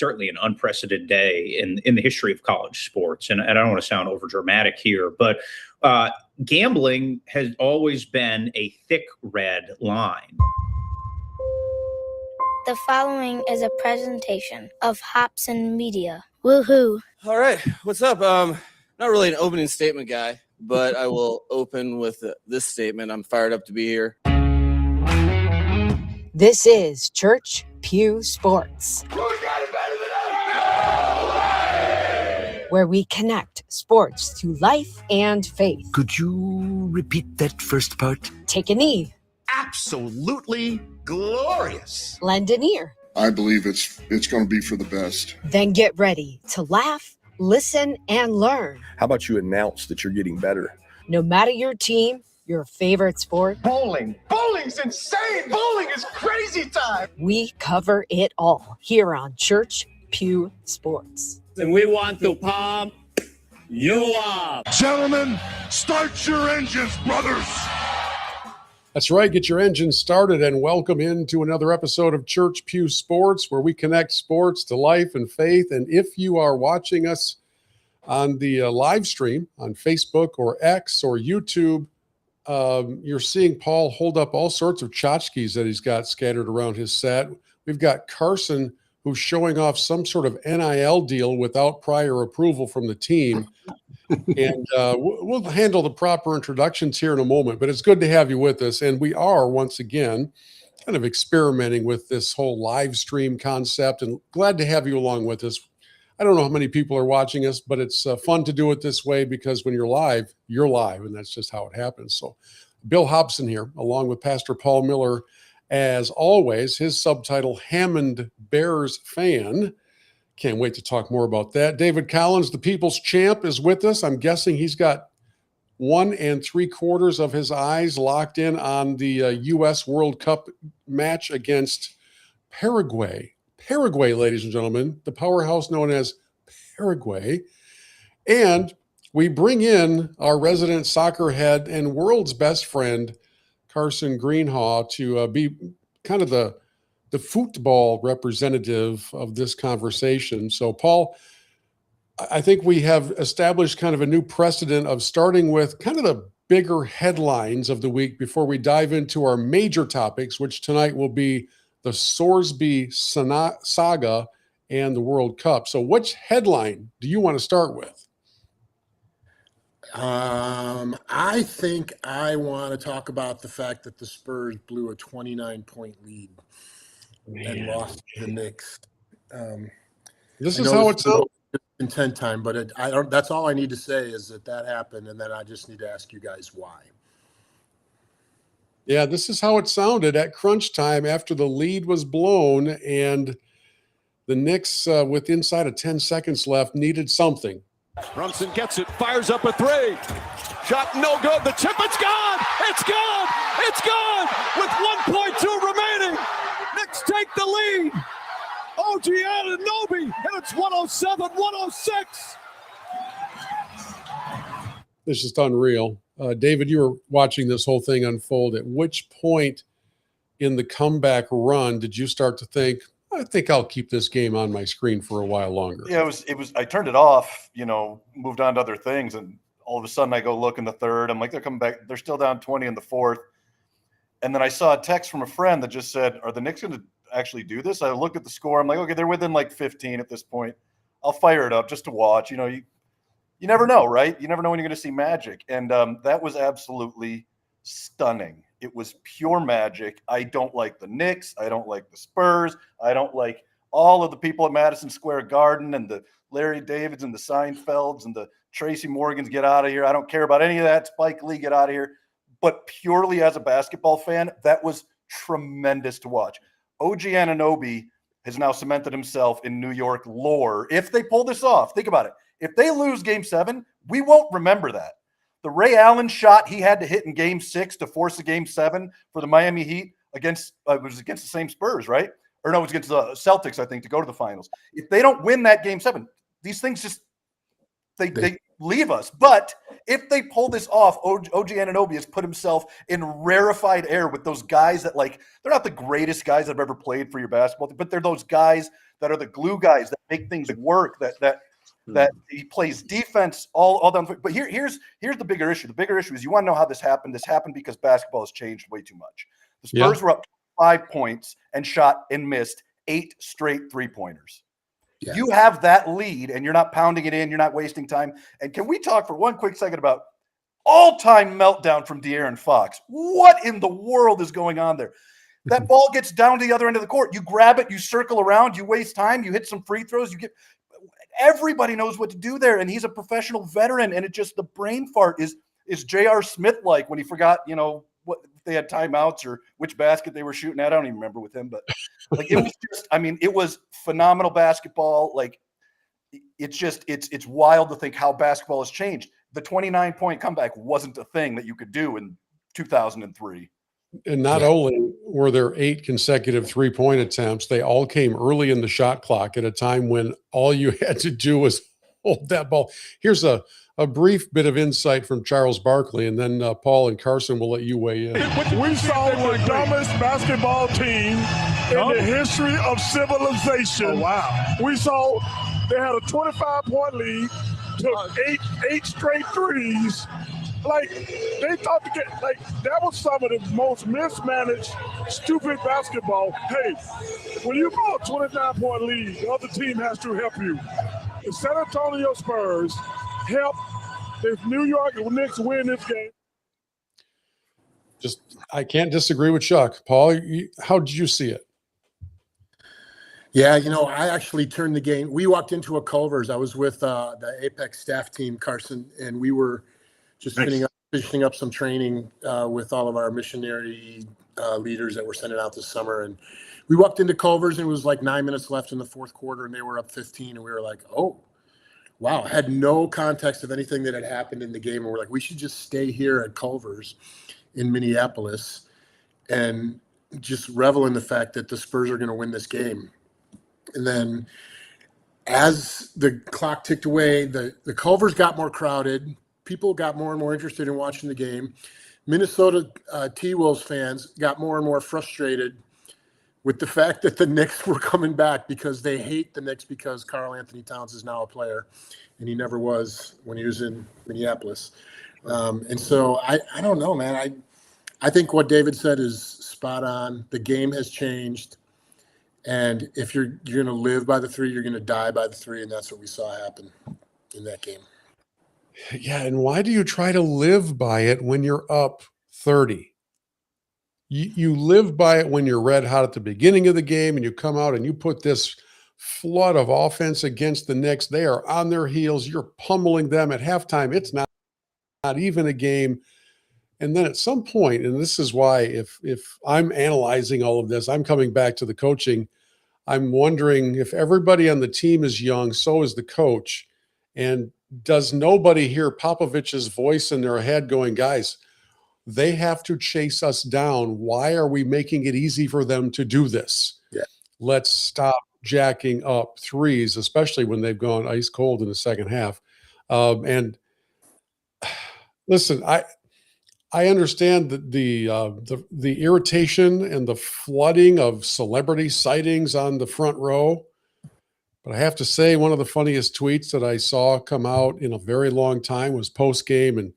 certainly an unprecedented day in the history of college sports. And I don't want to sound overdramatic here, but gambling has always been a thick red line. The following is a presentation of Hobson Media. Woohoo! All right, what's up? Not really an opening statement guy, but I will open with this statement. I'm fired up to be here. This is Church Pew Sports, where we connect sports to life and faith. Could you repeat that first part? Take a knee. Absolutely glorious. Lend an ear. I believe it's going to be for the best. Then get ready to laugh, listen, and learn. How about you announce that you're getting better? No matter your team, your favorite sport. Bowling. Bowling's insane. Bowling is crazy time. We cover it all here on Church Pew Sports. And we want to pump you up. Gentlemen, start your engines, brothers. That's right. Get your engine started and welcome into another episode of Church Pew Sports, where we connect sports to life and faith. And if you are watching us on the live stream on Facebook or X or YouTube, you're seeing Paul hold up all sorts of tchotchkes that he's got scattered around his set. We've got Carson, who's showing off some sort of NIL deal without prior approval from the team. And we'll handle the proper introductions here in a moment, but it's good to have you with us. And we are, once again, kind of experimenting with this whole live stream concept, and glad to have you along with us. I don't know how many people are watching us, but it's fun to do it this way because when you're live, and that's just how it happens. So Bill Hobson here, along with Pastor Paul Miller, as always, his subtitle, Hammond Bears Fan. Can't wait to talk more about that. David Collins, the People's Champ, is with us. I'm guessing he's got 1 3/4 of his eyes locked in on the U.S. World Cup match against Paraguay. Paraguay, ladies and gentlemen, the powerhouse known as Paraguay. And we bring in our resident soccer head and world's best friend, Carson Greenhaw, to be kind of the football representative of this conversation. So, Paul, I think we have established kind of a new precedent of starting with kind of the bigger headlines of the week before we dive into our major topics, which tonight will be the Sorsby Saga and the World Cup. So which headline do you want to start with? I think I want to talk about the fact that the Spurs blew a 29-point lead and lost to the Knicks. This is how it's intent time, but I don't. That's all I need to say is that happened, and then I just need to ask you guys why. Yeah, this is how it sounded at crunch time after the lead was blown, and the Knicks, with inside of 10 seconds left, needed something. Brunson gets it, fires up a three. Shot no good. The tip, it's gone. It's gone. It's gone with 1.2 remaining. Knicks take the lead. OG Anunoby, and it's 107-106. This is unreal. David, you were watching this whole thing unfold. At which point in the comeback run did you start to think, I think I'll keep this game on my screen for a while longer? Yeah, it was. I turned it off, moved on to other things, and all of a sudden I go look in the third. I'm like, they're coming back. They're still down 20 in the fourth. And then I saw a text from a friend that just said, are the Knicks going to actually do this? I look at the score. I'm like, okay, they're within like 15 at this point. I'll fire it up just to watch. You never know, right? You never know when you're going to see magic. And that was absolutely stunning. It was pure magic. I don't like the Knicks. I don't like the Spurs. I don't like all of the people at Madison Square Garden and the Larry Davids and the Seinfelds and the Tracy Morgans. Get out of here. I don't care about any of that. Spike Lee, get out of here. But purely as a basketball fan, that was tremendous to watch. OG Anunoby has now cemented himself in New York lore. If they pull this off, think about it. If they lose Game 7, we won't remember that. The Ray Allen shot he had to hit in Game 6 to force a Game 7 for the Miami Heat against it was against the same Spurs, right? Or no, it was against the Celtics, I think, to go to the finals. If they don't win that Game 7, these things just they leave us. But if they pull this off, OG Anunoby has put himself in rarefied air with those guys that, like, they're not the greatest guys that have ever played for your basketball team, but they're those guys that are the glue guys that make things work, that he plays defense all down. But here's the bigger issue. The bigger issue is, you want to know how this happened? This happened because basketball has changed way too much. The Spurs were up 5 points and shot and missed 8 straight 3-pointers. Yeah. You have that lead and you're not pounding it in. You're not wasting time. And can we talk for one quick second about all-time meltdown from De'Aaron Fox? What in the world is going on there? That ball gets down to the other end of the court. You grab it, you circle around, you waste time, you hit some free throws, everybody knows what to do there, and he's a professional veteran. And it just, the brain fart is J.R. Smith like when he forgot, what if they had timeouts or which basket they were shooting at. I don't even remember with him, but like, it was just, it was phenomenal basketball. Like, it's wild to think how basketball has changed. The 29-point comeback wasn't a thing that you could do in 2003. And not only were there 8 consecutive 3-point attempts, they all came early in the shot clock at a time when all you had to do was hold that ball. Here's a brief bit of insight from Charles Barkley, and then Paul and Carson will let you weigh in. We saw the dumbest basketball team in the history of civilization. Oh, wow. We saw they had a 25-point lead, took eight straight threes. Like, they thought to get, like, that was some of the most mismanaged, stupid basketball. Hey, when you go a 29-point lead, the other team has to help you. The San Antonio Spurs help the New York Knicks win this game. I can't disagree with Chuck. Paul, how did you see it? Yeah, I actually turned the game. We walked into a Culver's. I was with the Apex staff team, Carson, and we were just finishing up some training with all of our missionary leaders that were sending out this summer. And we walked into Culver's, and it was like 9 minutes left in the fourth quarter, and they were up 15. And we were like, oh, wow. I had no context of anything that had happened in the game. And we're like, we should just stay here at Culver's in Minneapolis and just revel in the fact that the Spurs are going to win this game. And then as the clock ticked away, the Culver's got more crowded. People got more and more interested in watching the game. Minnesota T-Wolves fans got more and more frustrated with the fact that the Knicks were coming back, because they hate the Knicks because Karl Anthony Towns is now a player, and he never was when he was in Minneapolis. And so I don't know, man. I think what David said is spot on. The game has changed. And if you're going to live by the 3, you're going to die by the 3. And that's what we saw happen in that game. Yeah. And why do you try to live by it when you're up 30? You live by it when you're red hot at the beginning of the game, and you come out and you put this flood of offense against the Knicks. They are on their heels. You're pummeling them at halftime. It's not even a game. And then at some point, and this is why if I'm analyzing all of this, I'm coming back to the coaching. I'm wondering if everybody on the team is young, so is the coach. And does nobody hear Popovich's voice in their head going, guys, they have to chase us down. Why are we making it easy for them to do this? Yeah. Let's stop jacking up threes, especially when they've gone ice cold in the second half. And listen, I understand the irritation and the flooding of celebrity sightings on the front row, but I have to say one of the funniest tweets that I saw come out in a very long time was post-game, and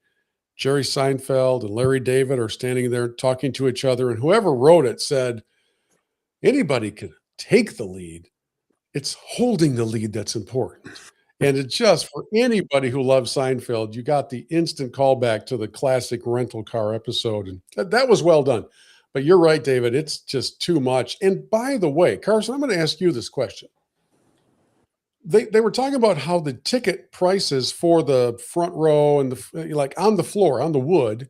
Jerry Seinfeld and Larry David are standing there talking to each other, and whoever wrote it said, anybody could take the lead. It's holding the lead that's important. And it just, for anybody who loves Seinfeld, you got the instant callback to the classic rental car episode. And that was well done. But you're right, David. It's just too much. And by the way, Carson, I'm going to ask you this question. They were talking about how the ticket prices for the front row and like on the floor, on the wood,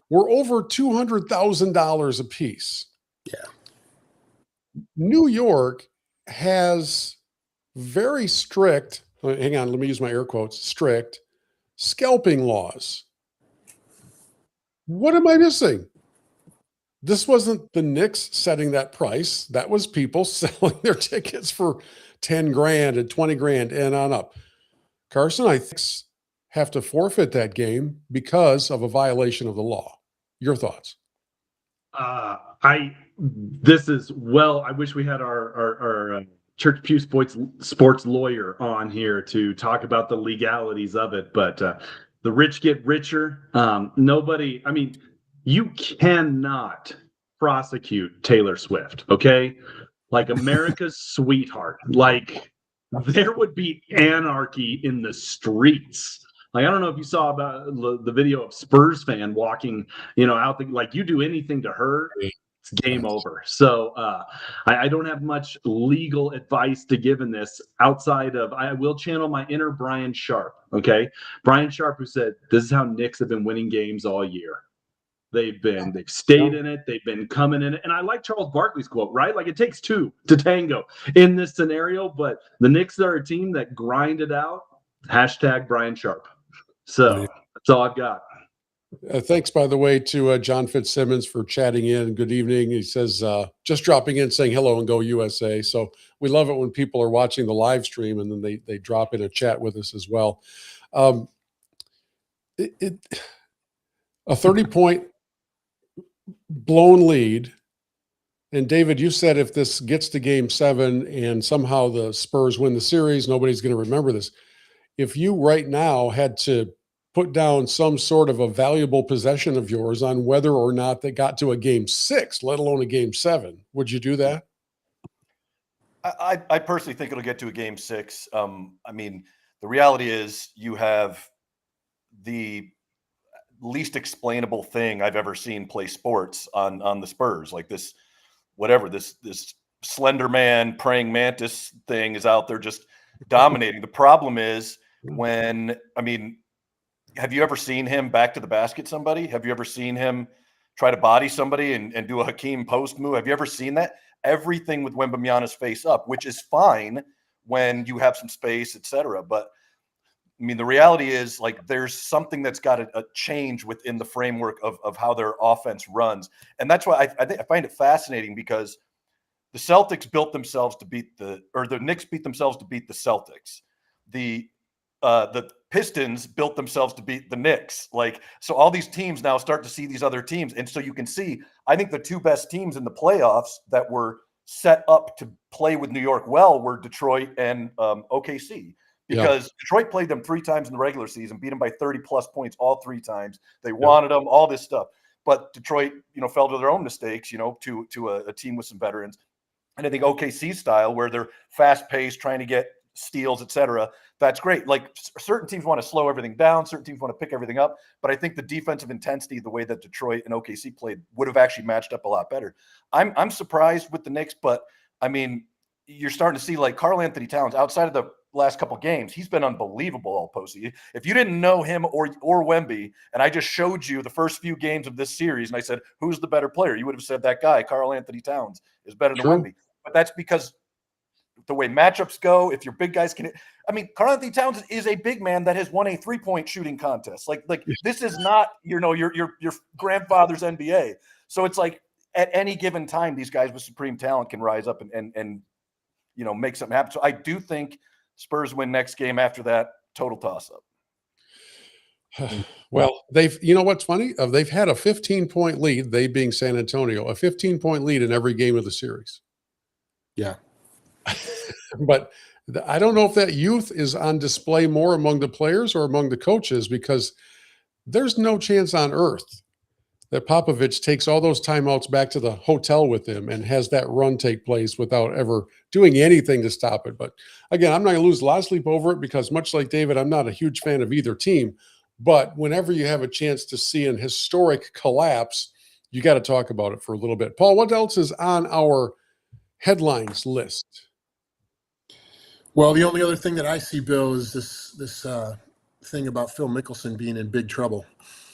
were over $200,000 a piece. Yeah. New York has very strict, hang on, let me use my air quotes, strict scalping laws. What am I missing? This wasn't the Knicks setting that price. That was people selling their tickets for 10 grand and 20 grand and on up. Carson, I think, have to forfeit that game because of a violation of the law. Your thoughts? I wish we had our Church Pew sports lawyer on here to talk about the legalities of it, but the rich get richer. Nobody, I mean, you cannot prosecute Taylor Swift, okay? Like America's sweetheart. Like there would be anarchy in the streets. Like I don't know if you saw about the video of Spurs fan walking, out like you do anything to her, it's game over. So I don't have much legal advice to give in this outside of I will channel my inner Brian Sharp. Okay, Brian Sharp, who said this is how Knicks have been winning games all year. They've stayed in it. They've been coming in it. And I like Charles Barkley's quote, right? Like it takes two to tango in this scenario, but the Knicks are a team that grinded out. # Brian Sharp. So that's all I've got. Thanks, by the way, to John Fitzsimmons for chatting in. Good evening. He says, just dropping in saying hello and go USA. So we love it when people are watching the live stream and then they drop in a chat with us as well. A 30-point blown lead. And David, you said if this gets to game 7 and somehow the Spurs win the series, nobody's going to remember this. If you right now had to put down some sort of a valuable possession of yours on whether or not they got to a game 6, let alone a game 7, would you do that? I personally think it'll get to a game 6. I mean, the reality is you have the least explainable thing I've ever seen play sports on the Spurs. Like this slender man praying mantis thing is out there just dominating. The problem is have you ever seen him back to the basket somebody? Have you ever seen him try to body somebody and do a Hakeem post move? Have you ever seen that? Everything with Wembanyama's face up, which is fine when you have some space, etc. But I mean, the reality is like there's something that's got to change within the framework of how their offense runs. And that's why I find it fascinating because the Celtics built themselves to beat the Knicks beat themselves to beat the Celtics. The Pistons built themselves to beat the Knicks. Like, so all these teams now start to see these other teams. And so you can see, I think the two best teams in the playoffs that were set up to play with New York well were Detroit and OKC. Because Detroit played them 3 times in the regular season, beat them by 30-plus points all 3 times. They wanted them, all this stuff. But Detroit, fell to their own mistakes, to a team with some veterans. And I think OKC style, where they're fast-paced, trying to get steals, et cetera, that's great. Like certain teams want to slow everything down, certain teams want to pick everything up. But I think the defensive intensity, the way that Detroit and OKC played, would have actually matched up a lot better. I'm surprised with the Knicks, but I mean, you're starting to see like Karl Anthony Towns outside of the last couple games, he's been unbelievable all postseason. If you didn't know him or Wemby, and I just showed you the first few games of this series, and I said, who's the better player? You would have said that guy, Karl Anthony Towns, is better than Wemby. But that's because the way matchups go, if your big guys can – I mean, Karl Anthony Towns is a big man that has won a 3-point shooting contest. Like this is not, your grandfather's NBA. So it's like at any given time, these guys with supreme talent can rise up and make something happen. So I do think Spurs win next game. After that, total toss-up. Well, what's funny? They've had a 15-point lead, they being San Antonio, a 15-point lead in every game of the series. Yeah. But I don't know if that youth is on display more among the players or among the coaches, because there's no chance on earth that Popovich takes all those timeouts back to the hotel with him and has that run take place without ever doing anything to stop it. But again, I'm not going to lose a lot of sleep over it because much like David, I'm not a huge fan of either team. But whenever you have a chance to see an historic collapse, you got to talk about it for a little bit. Paul, what else is on our headlines list? Well, the only other thing that I see, Bill, is this thing about Phil Mickelson being in big trouble.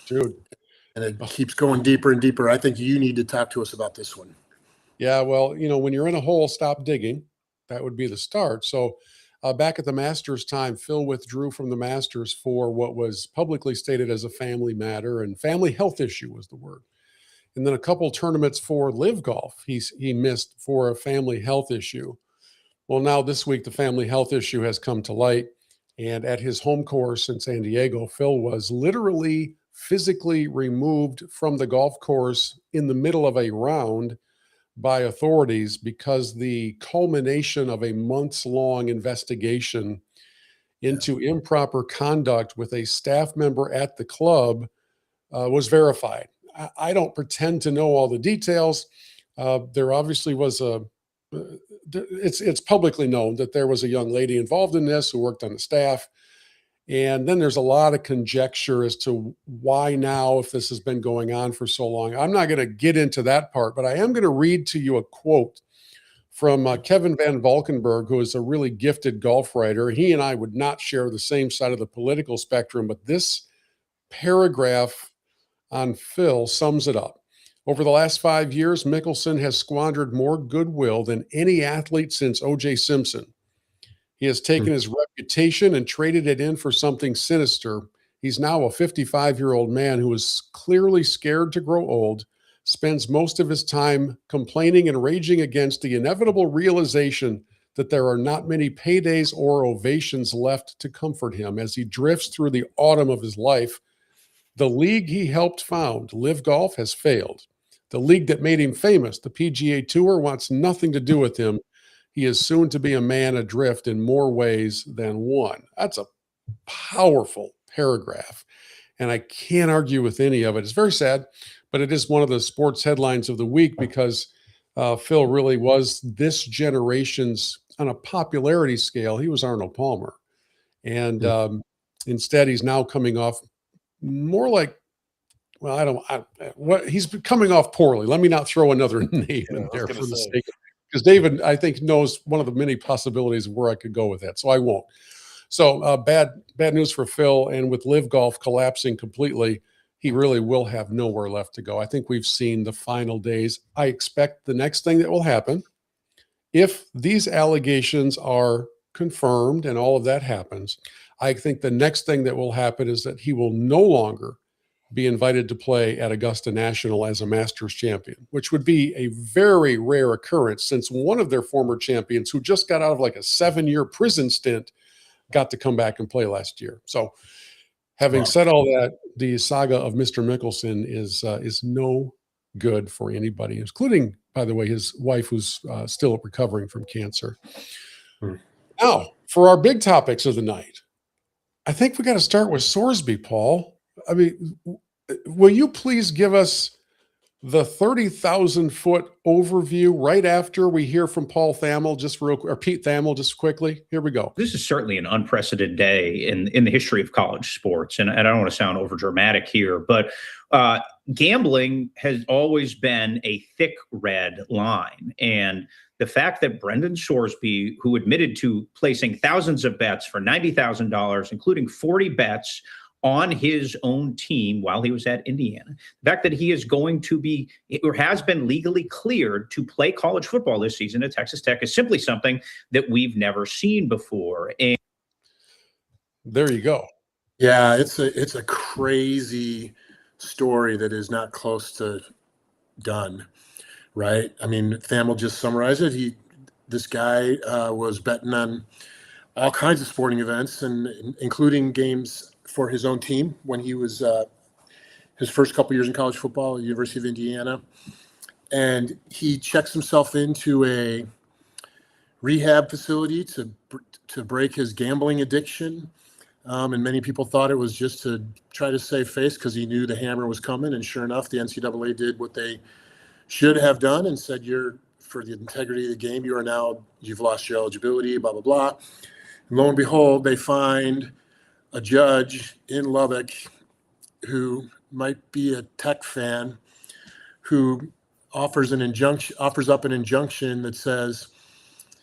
Dude. And it keeps going deeper and deeper. I think you need to talk to us about this one. Yeah, well, when you're in a hole, stop digging. That would be the start. So back at the Masters time, Phil withdrew from the Masters for what was publicly stated as a family matter, and family health issue was the word. And then a couple tournaments for Live Golf he missed for a family health issue. Well, now this week, the family health issue has come to light. And at his home course in San Diego, Phil was literally physically removed from the golf course in the middle of a round by authorities because the culmination of a months-long investigation into improper conduct with a staff member at the club was verified. I don't pretend to know all the details. There obviously was it's publicly known that there was a young lady involved in this who worked on the staff. And then there's a lot of conjecture as to why now, if this has been going on for so long. I'm not going to get into that part, but I am going to read to you a quote from Kevin Van Valkenburg, who is a really gifted golf writer. He and I would not share the same side of the political spectrum, but this paragraph on Phil sums it up. Over the last 5 years, Mickelson has squandered more goodwill than any athlete since O.J. Simpson. He has taken his reputation and traded it in for something sinister. He's now a 55-year-old man who is clearly scared to grow old, spends most of his time complaining and raging against the inevitable realization that there are not many paydays or ovations left to comfort him as he drifts through the autumn of his life. The league he helped found, Live Golf, has failed. The league that made him famous, the PGA Tour, wants nothing to do with him. He is soon to be a man adrift in more ways than one. That's a powerful paragraph, and I can't argue with any of it. It's very sad, but it is one of the sports headlines of the week because Phil really was this generation's, on a popularity scale, he was Arnold Palmer. And instead, he's now coming off more like, well, he's coming off poorly. Let me not throw another name in there for the sake of, because David, I think, knows one of the many possibilities of where I could go with that. So I won't. So bad news for Phil. And with Live Golf collapsing completely, he really will have nowhere left to go. I think we've seen the final days. I expect the next thing that will happen, if these allegations are confirmed and all of that happens, I think the next thing that will happen is that he will no longer be invited to play at Augusta National as a Masters champion, which would be a very rare occurrence since one of their former champions who just got out of like a 7-year prison stint got to come back and play last year. So having said all that, the saga of Mr. Mickelson is no good for anybody, including, by the way, his wife, who's still recovering from cancer. Now, for our big topics of the night, I think we got to start with Sorsby, Paul. I mean, will you please give us the 30,000-foot overview right after we hear from Paul Thamel, or Pete Thamel, just quickly? Here we go. This is certainly an unprecedented day in the history of college sports. And I don't want to sound overdramatic here, but gambling has always been a thick red line. And the fact that Brendan Sorsby, who admitted to placing thousands of bets for $90,000, including 40 bets on his own team while he was at Indiana, the fact that he is going to be, or has been legally cleared to play college football this season at Texas Tech, is simply something that we've never seen before. And there you go. Yeah, it's a crazy story that is not close to done, right? I mean, Thamel just summarized it. This guy was betting on all kinds of sporting events, and including games for his own team when he was his first couple years in college football at the University of Indiana. And he checks himself into a rehab facility to break his gambling addiction. And many people thought it was just to try to save face because he knew the hammer was coming. And sure enough, the NCAA did what they should have done and said, for the integrity of the game, you've lost your eligibility, blah, blah, blah. And lo and behold, they find a judge in Lubbock who might be a Tech fan who offers up an injunction that says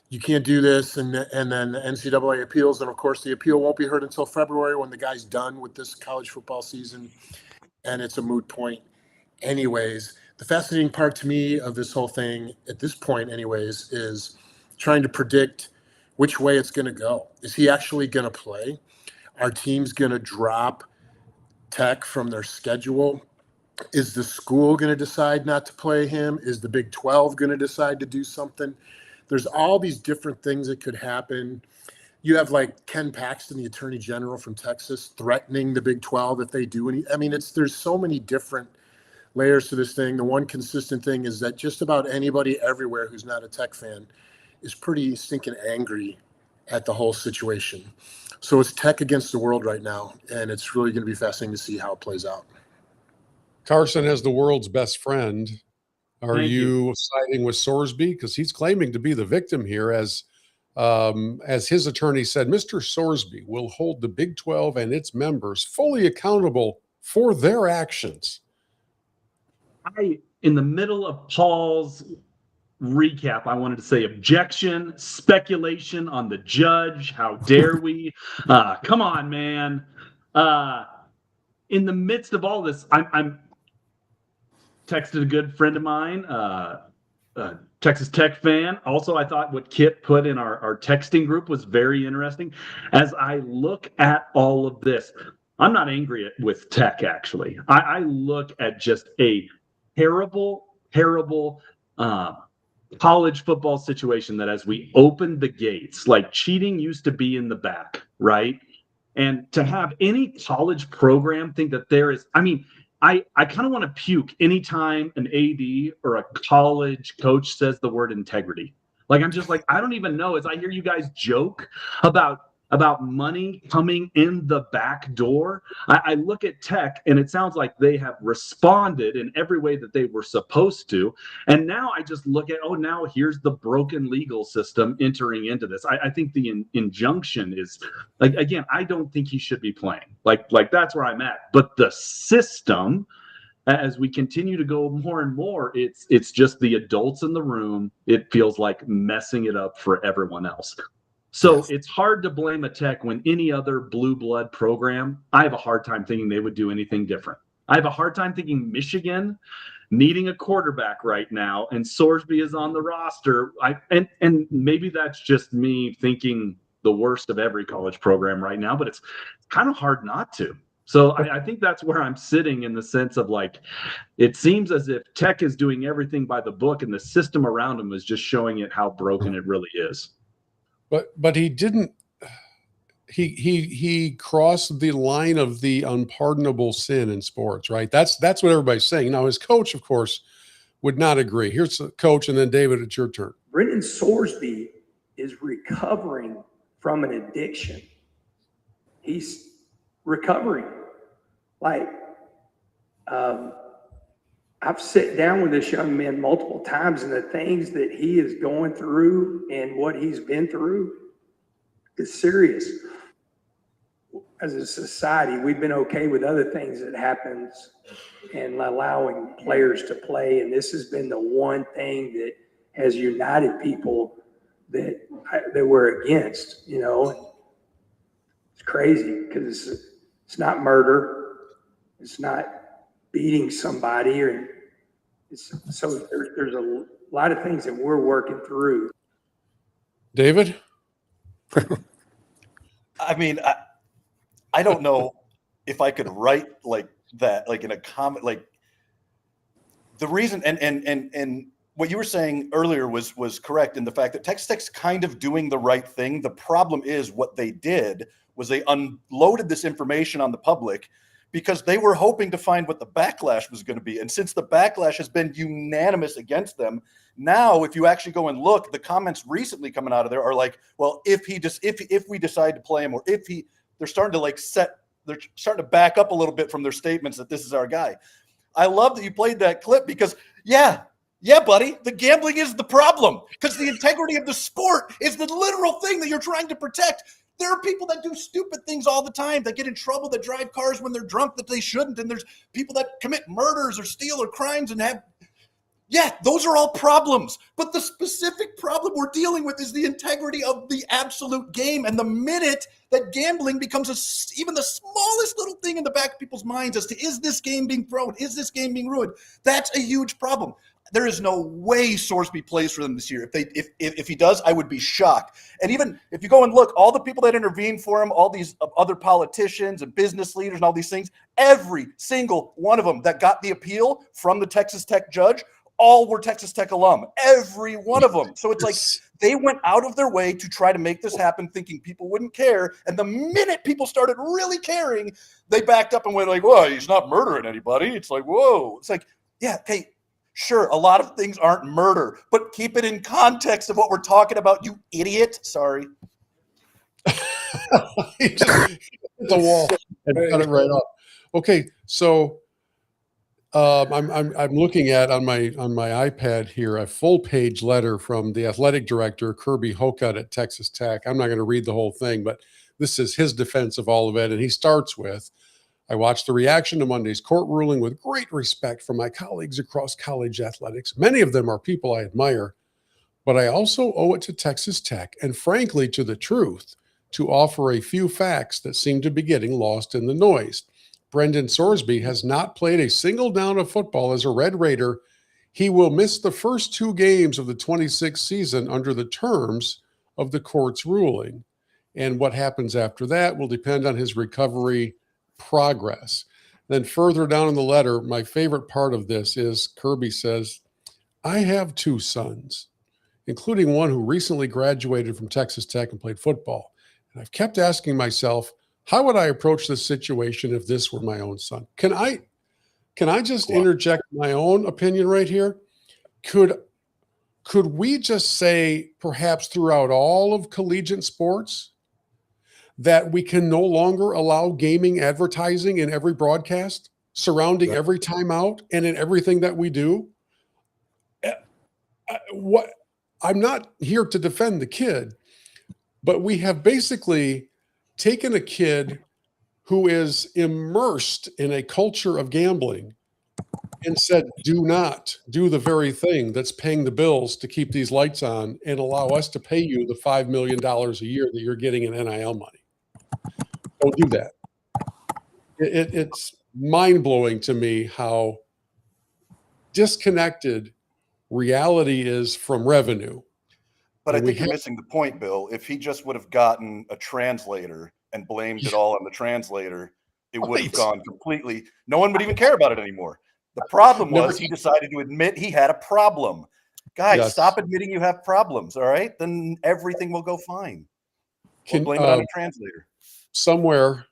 you can't do this, and then the NCAA appeals, and of course the appeal won't be heard until February when the guy's done with this college football season, and it's a moot point anyways. The fascinating part to me of this whole thing at this point anyways is trying to predict which way it's going to go. Is he actually going to play? Are teams going to drop Tech from their schedule? Is the school going to decide not to play him? Is the Big 12 going to decide to do something? There's all these different things that could happen. You have like Ken Paxton, the Attorney General from Texas, threatening the Big 12 if they do any. I mean, there's so many different layers to this thing. The one consistent thing is that just about anybody everywhere who's not a Tech fan is pretty stinking angry at the whole situation. So it's Tech against the world right now, and it's really going to be fascinating to see how it plays out. Carson, as the world's best friend, are Thank you siding with Sorsby? Because he's claiming to be the victim here. As his attorney said, Mr. Sorsby will hold the Big 12 and its members fully accountable for their actions. In the middle of Paul's recap, I wanted to say objection, speculation on the judge. How dare we? Come on, man. In the midst of all this, I'm texted a good friend of mine, Texas Tech fan. Also, I thought what Kit put in our texting group was very interesting. As I look at all of this, I'm not angry with Tech, actually. I look at just a terrible college football situation that as we opened the gates, like cheating used to be in the back, right? And to have any college program think that there is, I mean, I kind of want to puke anytime an AD or a college coach says the word integrity. Like, I'm just like, I don't even know. As I hear you guys joke about money coming in the back door, I look at Tech and it sounds like they have responded in every way that they were supposed to. And now I just look at, now here's the broken legal system entering into this. I think the injunction is, like, again, I don't think he should be playing. Like that's where I'm at. But the system, as we continue to go more and more, it's just the adults in the room. It feels like messing it up for everyone else. So It's hard to blame a Tech when any other blue blood program, I have a hard time thinking they would do anything different. I have a hard time thinking Michigan needing a quarterback right now and Sorsby is on the roster. And maybe that's just me thinking the worst of every college program right now, but it's kind of hard not to. So I think that's where I'm sitting, in the sense of, like, it seems as if Tech is doing everything by the book and the system around them is just showing it how broken it really is. But he didn't. He crossed the line of the unpardonable sin in sports, right? That's what everybody's saying. Now, his coach, of course, would not agree. Here's the coach, and then David, it's your turn. Brendan Sorsby is recovering from an addiction. He's recovering. Like, I've sat down with this young man multiple times, and the things that he is going through and what he's been through is serious. As a society, we've been okay with other things that happens and allowing players to play, and this has been the one thing that has united people that we're against. You know, it's crazy because it's not murder, it's not beating somebody, or so there's a lot of things that we're working through. David? I mean, I don't know if I could write like that, like in a comment, like the reason, and what you were saying earlier was correct in the fact that Texas Tech's kind of doing the right thing. The problem is what they did was they unloaded this information on the public because they were hoping to find what the backlash was going to be. And since the backlash has been unanimous against them, now if you actually go and look, the comments recently coming out of there are like, well, if we decide to play him, or they're starting to back up a little bit from their statements that this is our guy. I love that you played that clip because yeah, buddy, the gambling is the problem because the integrity of the sport is the literal thing that you're trying to protect. There are people that do stupid things all the time, that get in trouble, that drive cars when they're drunk that they shouldn't. And there's people that commit murders or steal or crimes and those are all problems. But the specific problem we're dealing with is the integrity of the absolute game. And the minute that gambling becomes even the smallest little thing in the back of people's minds as to, is this game being thrown? Is this game being ruined? That's a huge problem. There is no way Sorsby plays for them this year. If he does, I would be shocked. And even if you go and look, all the people that intervened for him, all these other politicians and business leaders and all these things, every single one of them that got the appeal from the Texas Tech judge, all were Texas Tech alum, every one of them. So it's like they went out of their way to try to make this happen, thinking people wouldn't care. And the minute people started really caring, they backed up and went like, "Whoa, he's not murdering anybody." It's like, whoa. It's like, Yeah, okay, sure, a lot of things aren't murder, but keep it in context of what we're talking about, you idiot. Sorry. He just hit the wall and cut it right off. Okay, so I'm looking at on my iPad here a full page letter from the athletic director Kirby Hocutt at Texas Tech. I'm not going to read the whole thing, but this is his defense of all of it, and he starts with, "I watched the reaction to Monday's court ruling with great respect from my colleagues across college athletics. Many of them are people I admire, but I also owe it to Texas Tech and frankly to the truth to offer a few facts that seem to be getting lost in the noise. Brendan Sorsby has not played a single down of football as a Red Raider. He will miss the first 2 games of the 26th season under the terms of the court's ruling. And what happens after that will depend on his recovery progress." Then further down in the letter, my favorite part of this is Kirby says, "I have 2 sons, including one who recently graduated from Texas Tech and played football. And I've kept asking myself, how would I approach this situation if this were my own son?" Can I just interject my own opinion right here? Could we just say, perhaps throughout all of collegiate sports, that we can no longer allow gaming advertising in every broadcast, surrounding every timeout and in everything that we do? I'm not here to defend the kid, but we have basically taken a kid who is immersed in a culture of gambling and said, do not do the very thing that's paying the bills to keep these lights on and allow us to pay you the $5 million a year that you're getting in NIL money. Don't do that. It's mind-blowing to me how disconnected reality is from revenue. But I think you're missing the point, Bill. If he just would have gotten a translator and blamed it all on the translator, it would have gone completely. No one would even care about it anymore. The problem was he decided to admit he had a problem. Guys, stop admitting you have problems, all right? Then everything will go fine. We'll blame it on a translator. Somewhere,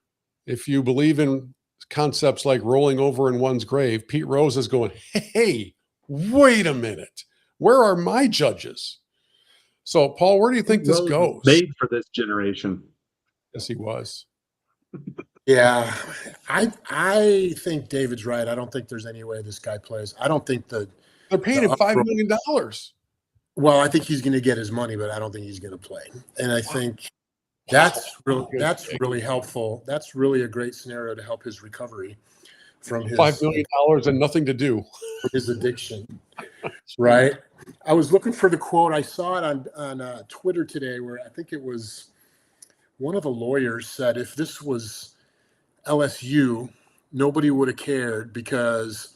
if you believe in concepts like rolling over in one's grave, Pete Rose is going, hey, wait a minute. Where are my judges? So, Paul, where do you think this goes? Made for this generation. Yes, he was. Yeah, I think David's right. I don't think there's any way this guy plays. I don't think they're paying him $5 million. Well, I think he's going to get his money, but I don't think he's going to play. And I think that's really helpful. That's really a great scenario to help his recovery from his $5 million and nothing to do. His addiction, right? I was looking for the quote. I saw it on Twitter today, where I think it was one of the lawyers said, if this was LSU, nobody would have cared because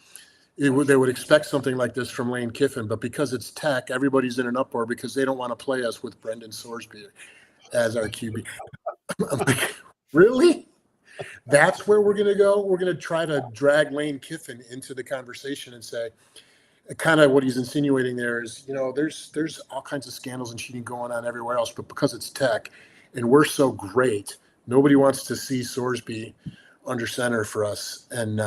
they would expect something like this from Lane Kiffin. But because it's Tech, everybody's in an uproar because they don't want to play us with Brendan Sorsby as our QB. I'm like, really? That's where we're going to go? We're going to try to drag Lane Kiffin into the conversation and say, kind of what he's insinuating there is, there's all kinds of scandals and cheating going on everywhere else, but because it's Tech and we're so great, nobody wants to see Sorsby under center for us. And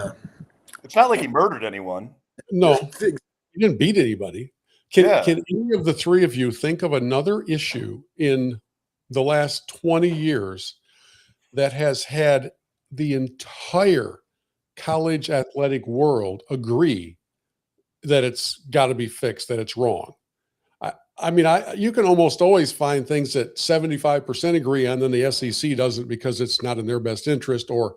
it's not like he murdered anyone. No, he didn't beat anybody. Can any of the three of you think of another issue in the last 20 years that has had the entire college athletic world agree that it's got to be fixed, that it's wrong? I mean, you can almost always find things that 75% agree on, then the SEC doesn't because it's not in their best interest or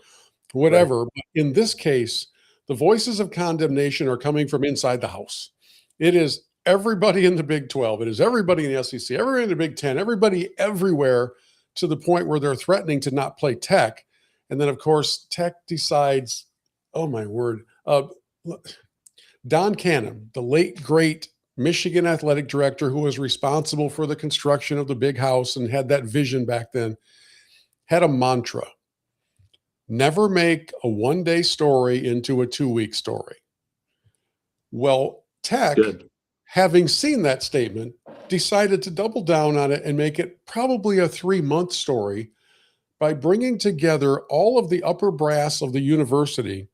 whatever. Right. But in this case, the voices of condemnation are coming from inside the house. It is everybody in the Big 12. It is everybody in the SEC, everybody in the Big 10, everybody everywhere, to the point where they're threatening to not play Tech. And then, of course, Tech decides, oh, my word, Don Cannon, the late, great Michigan athletic director who was responsible for the construction of the big house and had that vision back then, had a mantra: never make a one-day story into a 2-week story. Well, Tech, having seen that statement, decided to double down on it and make it probably a 3-month story by bringing together all of the upper brass of the university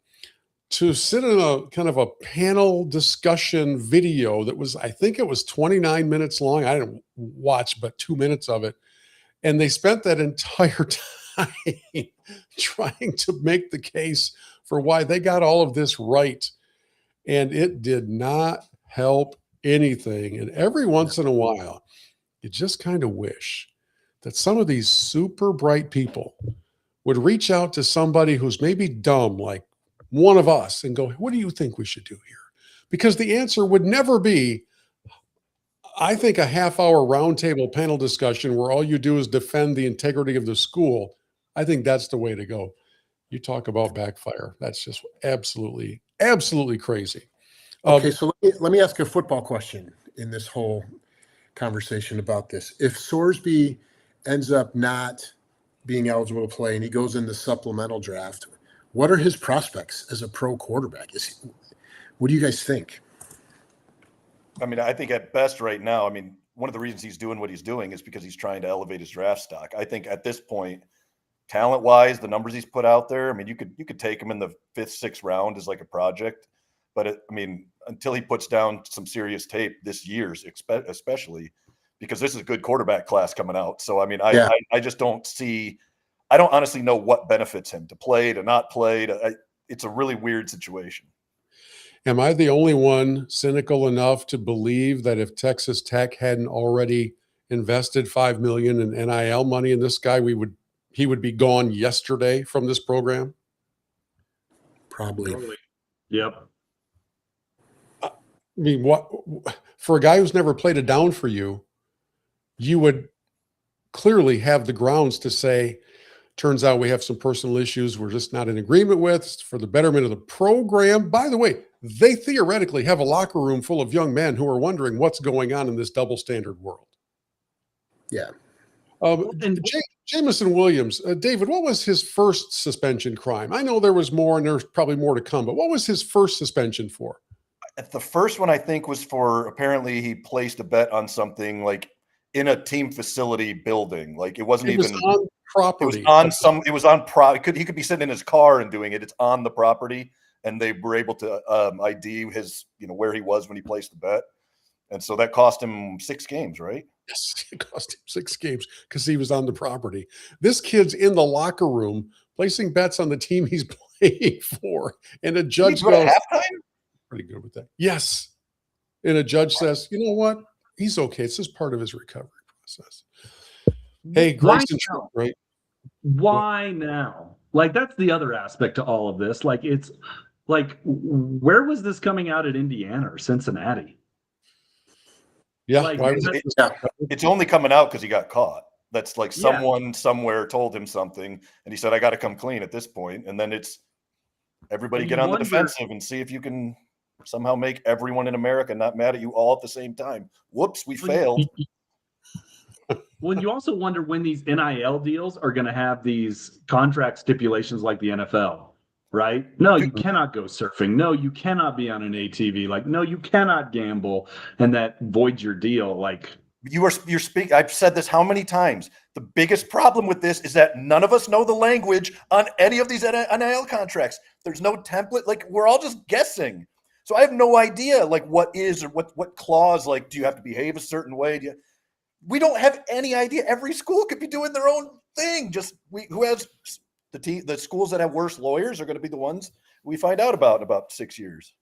to sit in a kind of a panel discussion video that was, I think it was 29 minutes long. I didn't watch but 2 minutes of it. And they spent that entire time trying to make the case for why they got all of this right. And it did not help anything. And every once in a while, you just kind of wish that some of these super bright people would reach out to somebody who's maybe dumb, like one of us, and go, what do you think we should do here? Because the answer would never be, I think, a half-hour roundtable panel discussion where all you do is defend the integrity of the school. I think that's the way to go. You talk about backfire. That's just absolutely, absolutely crazy. Okay, so let me ask a football question in this whole conversation about this. If Sorsby ends up not being eligible to play and he goes in the supplemental draft, what are his prospects as a pro quarterback? What do you guys think? I mean, I think at best right now, I mean, one of the reasons he's doing what he's doing is because he's trying to elevate his draft stock. I think at this point, talent-wise, the numbers he's put out there, I mean, you could take him in the 5th, 6th round as like a project. But I mean, until he puts down some serious tape this year's, especially because this is a good quarterback class coming out. So, I mean, I just don't see – I don't honestly know what benefits him to play, to not play. It's a really weird situation. Am I the only one cynical enough to believe that if Texas Tech hadn't already invested $5 million in NIL money in this guy, he would be gone yesterday from this program? Probably. Yep. I mean, what for a guy who's never played a down for you, you would clearly have the grounds to say, turns out we have some personal issues we're just not in agreement with for the betterment of the program. By the way, they theoretically have a locker room full of young men who are wondering what's going on in this double standard world. Yeah. Jamison Williams, David, what was his first suspension crime? I know there was more and there's probably more to come, but what was his first suspension for? The first one I think was for apparently he placed a bet on something like in a team facility building. Like it wasn't even on property. It was on he could be sitting in his car and doing it. It's on the property, and they were able to ID his, where he was when he placed the bet. And so that cost him 6 games, right? Yes, it cost him 6 games because he was on the property. This kid's in the locker room placing bets on the team he's playing for. And a judge goes, halftime? Pretty good with that. Yes. And a judge says, you know what? He's okay. It's just part of his recovery process. Hey, Grayson, right? Why now? Like, that's the other aspect to all of this. Like, it's like, where was this coming out at Indiana or Cincinnati? Yeah, like, it's only coming out because he got caught. That's like someone somewhere told him something, and he said, "I got to come clean at this point." And then it's everybody get on the defensive and see if you can somehow make everyone in America not mad at you all at the same time. Whoops, we failed. Well, you also wonder when these NIL deals are going to have these contract stipulations like the NFL. Right? No, you cannot go surfing. No, you cannot be on an ATV. Like, no, you cannot gamble, and that voids your deal. Like, you're speaking. I've said this how many times. The biggest problem with this is that none of us know the language on any of these NIL contracts. There's no template. Like, we're all just guessing. So I have no idea, like, what is or what clause. Like, do you have to behave a certain way? We don't have any idea. Every school could be doing their own thing. Just who has. The schools that have worse lawyers are going to be the ones we find out about in about 6 years.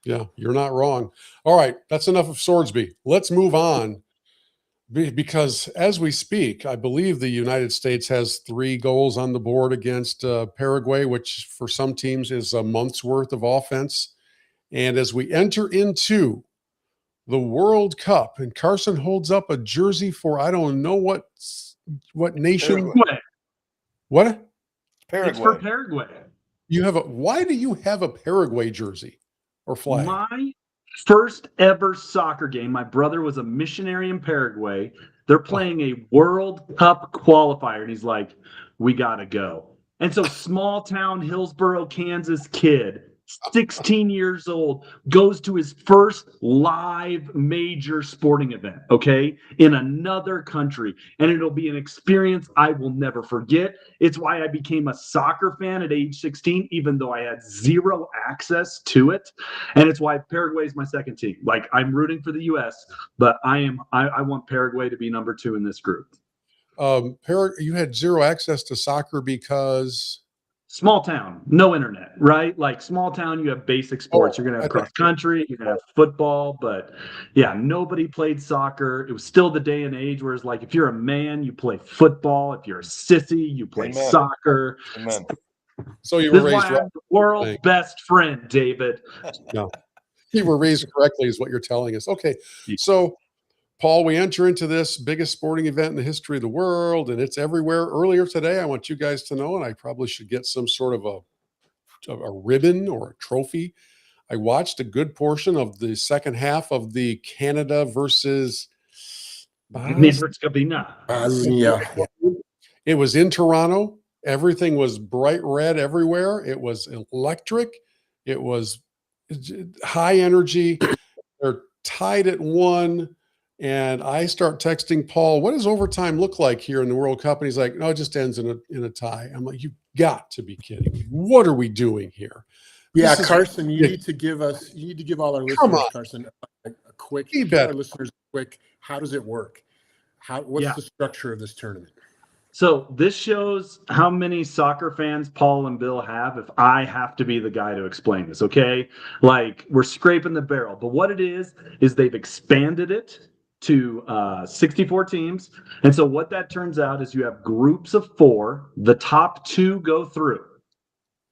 Yeah, you're not wrong. All right, that's enough of Sorsby. Let's move on because as we speak, I believe the United States has 3 goals on the board against Paraguay, which for some teams is a month's worth of offense. And as we enter into the World Cup, and Carson holds up a jersey for I don't know what nation. Paraguay. What? Paraguay. It's for Paraguay. Why do you have a Paraguay jersey or flag? My first ever soccer game, my brother was a missionary in Paraguay. They're playing a World Cup qualifier, and he's like, we got to go. And so small town Hillsboro, Kansas kid 16 years old, goes to his first live major sporting event, okay, in another country. And it'll be an experience I will never forget. It's why I became a soccer fan at age 16, even though I had zero access to it. And it's why Paraguay is my second team. Like, I'm rooting for the U.S., but I want Paraguay to be number 2 in this group. You had zero access to soccer because... Small town, no internet, right? Like small town, you have basic sports. You're going to have cross country, you're going to have football, but yeah, nobody played soccer. It was still the day and age where it's like, if you're a man, you play football. If you're a sissy, you play soccer. Amen. So you were This is raised why I'm the world's best friend, David. No, you were raised correctly is what you're telling us. Okay. So Paul, we enter into this biggest sporting event in the history of the world, and it's everywhere. Earlier today, I want you guys to know, and I probably should get some sort of a ribbon or a trophy. I watched a good portion of the second half of the Canada versus Bosnia. It was in Toronto. Everything was bright red everywhere. It was electric. It was high energy. They're tied at 1. And I start texting Paul, what does overtime look like here in the World Cup? And he's like, no, it just ends in a tie. I'm like, you've got to be kidding me. What are we doing here? Yeah, Carson, you need to give all our listeners, Carson, a quick, our listeners quick, how does it work? What's the structure of this tournament? So this shows how many soccer fans Paul and Bill have if I have to be the guy to explain this, okay? Like, we're scraping the barrel. But what it is they've expanded it to 64 teams. And so what that turns out is you have groups of 4. The top 2 go through.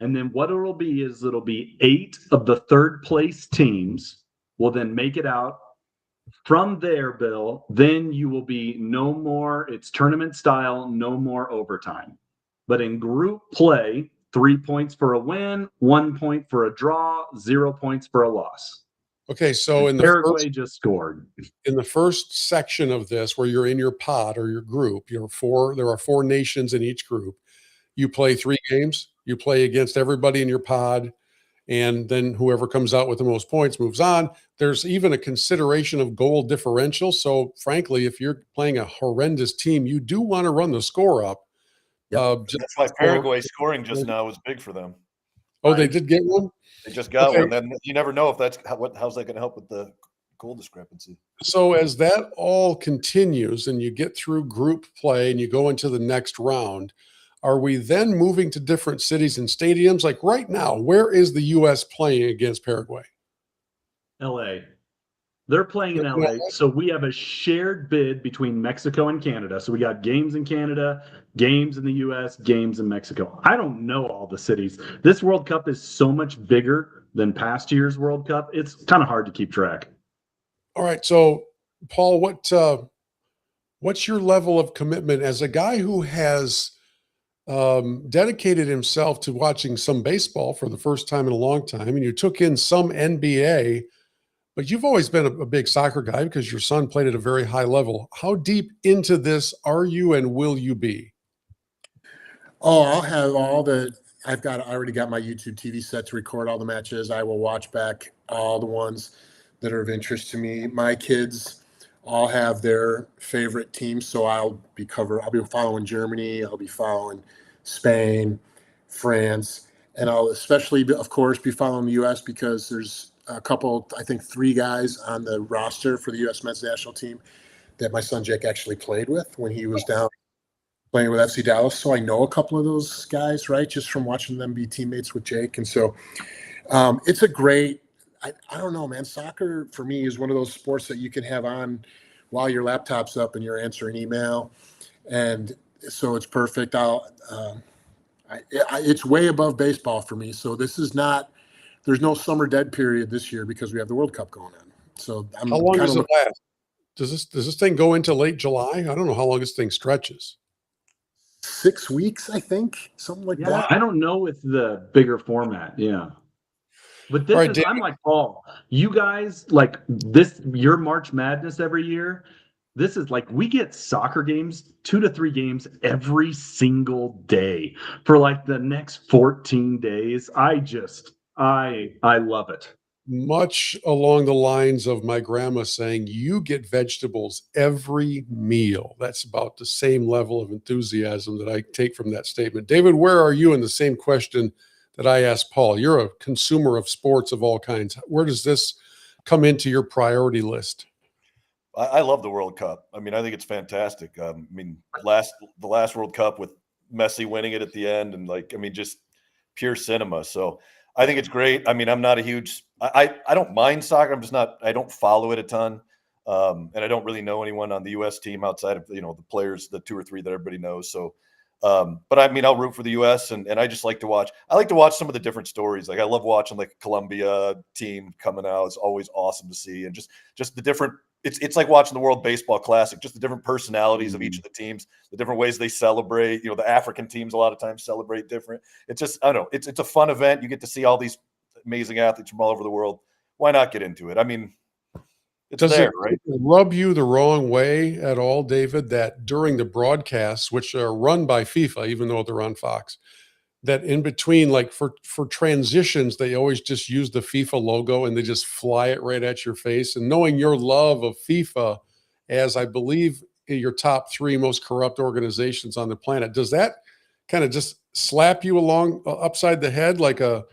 And then what it'll be is it'll be 8 of the third place teams will then make it out. From there, Bill, then you will be no more, it's tournament style, no more overtime. But in group play, 3 points for a win, 1 point for a draw, 0 points for a loss. Okay, so Paraguay just scored. In the first section of this, where you're in your pod or your group, there are 4 nations in each group. You play 3 games. You play against everybody in your pod, and then whoever comes out with the most points moves on. There's even a consideration of goal differential. So, frankly, if you're playing a horrendous team, you do want to run the score up. That's why Paraguay scoring just now was big for them. Oh, they did get one? They just got one. Then you never know if how's that going to help with the goal discrepancy. So as that all continues and you get through group play and you go into the next round, are we then moving to different cities and stadiums? Like right now, where is the U.S. playing against Paraguay? L.A. They're playing in LA. So we have a shared bid between Mexico and Canada. So we got games in Canada, games in the US, games in Mexico. I don't know all the cities. This World Cup is so much bigger than past year's World Cup. It's kind of hard to keep track. All right. So, Paul, what's your level of commitment as a guy who has dedicated himself to watching some baseball for the first time in a long time, and you took in some NBA, but you've always been a big soccer guy because your son played at a very high level. How deep into this are you and will you be? Oh, I'll have I already got my YouTube TV set to record all the matches. I will watch back all the ones that are of interest to me. My kids all have their favorite teams, so I'll be following Germany. I'll be following Spain, France, and I'll especially, of course, be following the U.S. because there's a couple, I think 3 guys on the roster for the U.S. men's national team that my son Jake actually played with when he was down playing with FC Dallas. So I know a couple of those guys, right, just from watching them be teammates with Jake. And so it's a great, I don't know, man, soccer for me is one of those sports that you can have on while your laptop's up and you're answering email. And so it's perfect. It's way above baseball for me. So there's no summer dead period this year because we have the World Cup going on. So how long does it last? Does this thing go into late July? I don't know how long this thing stretches. 6 weeks, I think, something like that. I don't know with the bigger format. Yeah. But this is, I'm like Paul, you guys like this, your March Madness every year. This is like, we get soccer games, 2 to 3 games every single day for like the next 14 days. I love it. Much along the lines of my grandma saying, you get vegetables every meal. That's about the same level of enthusiasm that I take from that statement. David, where are you in the same question that I asked Paul? You're a consumer of sports of all kinds. Where does this come into your priority list? I love the World Cup. I mean, I think it's fantastic. I mean, the last World Cup with Messi winning it at the end, and just pure cinema. So I think it's great. I mean, I'm not a huge. I don't mind soccer. I'm just not. I don't follow it a ton, and I don't really know anyone on the U.S. team outside of the players, the 2 or 3 that everybody knows. So, but I mean, I'll root for the U.S. and I just like to watch. I like to watch some of the different stories. Like I love watching like Colombia team coming out. It's always awesome to see, and just the different. It's like watching the World Baseball Classic, just the different personalities of each of the teams, the different ways they celebrate. The African teams a lot of times celebrate different. It's just, I don't know, it's a fun event. You get to see all these amazing athletes from all over the world. Why not get into it? I mean, Does it rub you the wrong way at all, David, that during the broadcasts, which are run by FIFA, even though they're on Fox, that in between, like for transitions, they always just use the FIFA logo and they just fly it right at your face? And knowing your love of FIFA as, I believe, your top 3 most corrupt organizations on the planet, does that kind of just slap you along upside the head like a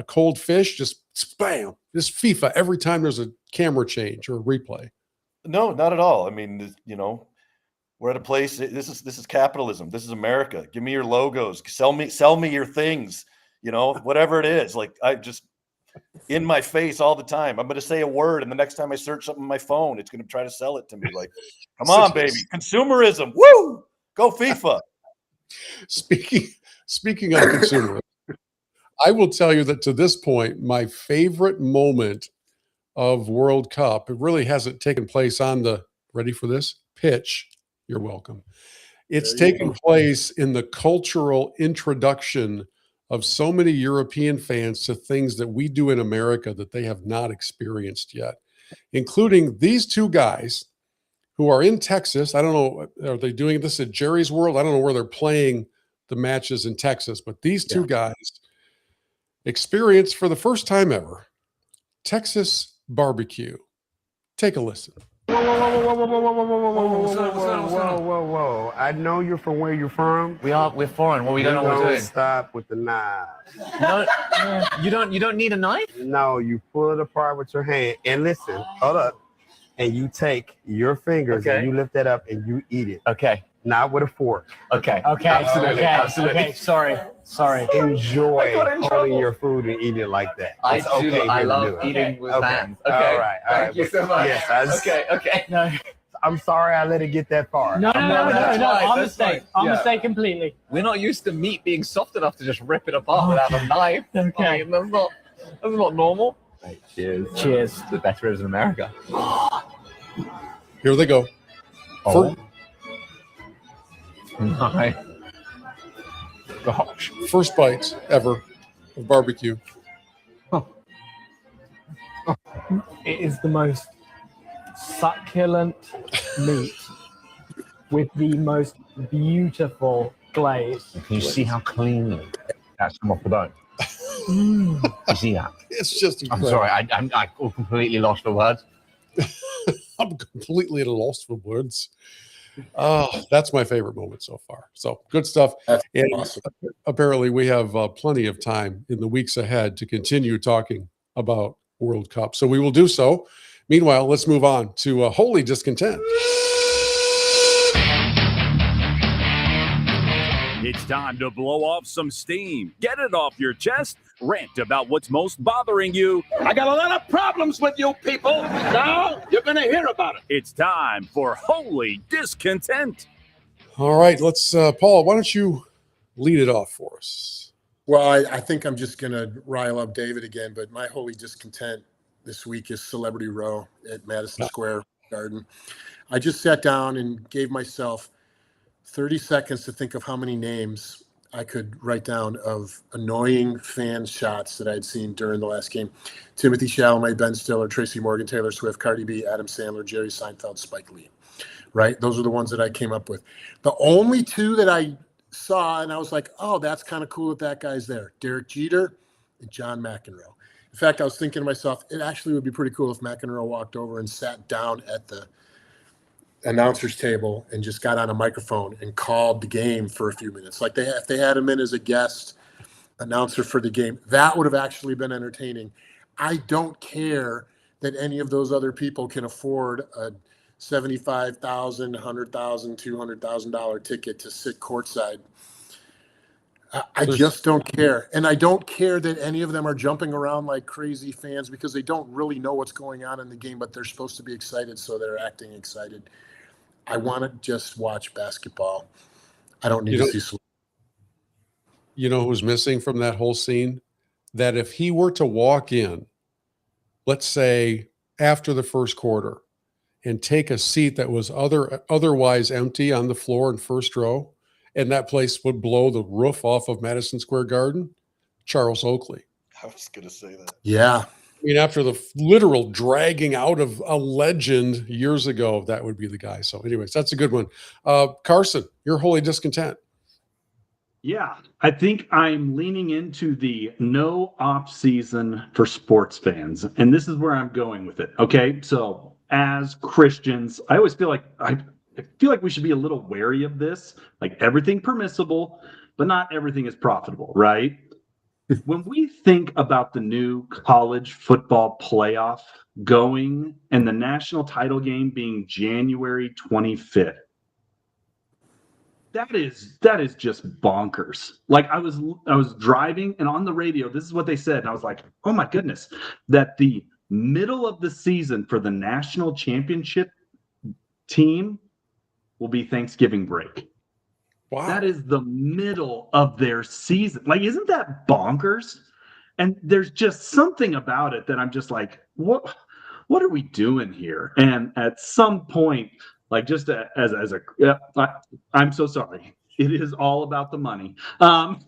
cold fish? Just bam, just FIFA every time there's a camera change or a replay? No, not at all. I mean, we're at a place. This is capitalism. This is America. Give me your logos. Sell me your things. Whatever it is. Like I just in my face all the time. I'm going to say a word, and the next time I search something on my phone, it's going to try to sell it to me. Like, come on, baby, consumerism. Woo, go FIFA. Speaking of consumerism, I will tell you that to this point, my favorite moment of World Cup, it really hasn't taken place on the, ready for this, pitch. You're welcome. It's taken place in the cultural introduction of so many European fans to things that we do in America that they have not experienced yet, including these 2 guys who are in Texas. I don't know, are they doing this at Jerry's World? I don't know where they're playing the matches in Texas, but these 2 guys experienced for the first time ever Texas barbecue. Take a listen. Whoa. I know you're from where you're from. We're foreign. Well, we don't know what we're doing. Stop with the knife. No, you don't need a knife? No, you pull it apart with your hand. And listen, hold up. And you take your fingers and you lift that up and you eat it. Okay. Not with a fork. Okay. Absolutely. Okay. Sorry. Enjoy holding your food and eating it like that. I love eating with hands. Okay. All right. Thank you so much. Yes. Okay. No. I'm sorry I let it get that far. No. Our mistake. Our mistake completely. We're not used to meat being soft enough to just rip it apart without a knife. Okay. That's not normal. Right, cheers. Cheers. The best ribs in America. Here they go. My gosh. First bites ever of barbecue. It is the most succulent meat with the most beautiful glaze. Can you see how cleanly that's come off the bone? You see that? It's just incredible. I'm sorry, I completely lost for words. I'm completely at a loss for words. That's my favorite moment so far. So good stuff. That's and awesome. Apparently we have plenty of time in the weeks ahead to continue talking about World Cup. So we will do so. Meanwhile, let's move on to Holy Discontent. It's time to blow off some steam. Get it off your chest. Rant about what's most bothering you. I got a lot of problems with you people. Now you're going to hear about it. It's time for Holy Discontent. All right, let's, Paul, why don't you lead it off for us? Well, I think I'm just going to rile up David again, but my holy discontent this week is Celebrity Row at Madison Square Garden. I just sat down and gave myself 30 seconds to think of how many names I could write down of annoying fan shots that I'd seen during the last game. Timothy Chalamet, Ben Stiller, Tracy Morgan, Taylor Swift, Cardi B, Adam Sandler, Jerry Seinfeld, Spike Lee. Right? Those are the ones that I came up with. The only 2 that I saw and I was like, oh, that's kind of cool that guy's there. Derek Jeter John McEnroe. In fact, I was thinking to myself, it actually would be pretty cool if McEnroe walked over and sat down at the announcer's table and just got on a microphone and called the game for a few minutes. Like if they had him in as a guest announcer for the game, that would have actually been entertaining. I don't care that any of those other people can afford a $75,000, $100,000, $200,000 ticket to sit courtside. I just don't care. And I don't care that any of them are jumping around like crazy fans because they don't really know what's going on in the game, but they're supposed to be excited, so they're acting excited. I want to just watch basketball. I don't need to see. You know who's missing from that whole scene? That if he were to walk in, let's say after the first quarter, and take a seat that was otherwise empty on the floor in first row, and that place would blow the roof off of Madison Square Garden, Charles Oakley. I was going to say that. Yeah. I mean, after the literal dragging out of a legend years ago, that would be the guy. So anyways, that's a good one. Carson, your holy discontent. Yeah, I think I'm leaning into the no off season for sports fans. And this is where I'm going with it. Okay. So as Christians, I always feel like I feel like we should be a little wary of this. Like everything permissible, but not everything is profitable, right? When we think about the new college football playoff going and the national title game being January 25th, that is just bonkers. Like I was driving and on the radio, this is what they said. And I was like, oh my goodness, that the middle of the season for the national championship team will be Thanksgiving break. Wow. That is the middle of their season. Like, isn't that bonkers? And there's just something about it that I'm just like, what are we doing here? And at some point, like just I'm so sorry. It is all about the money. But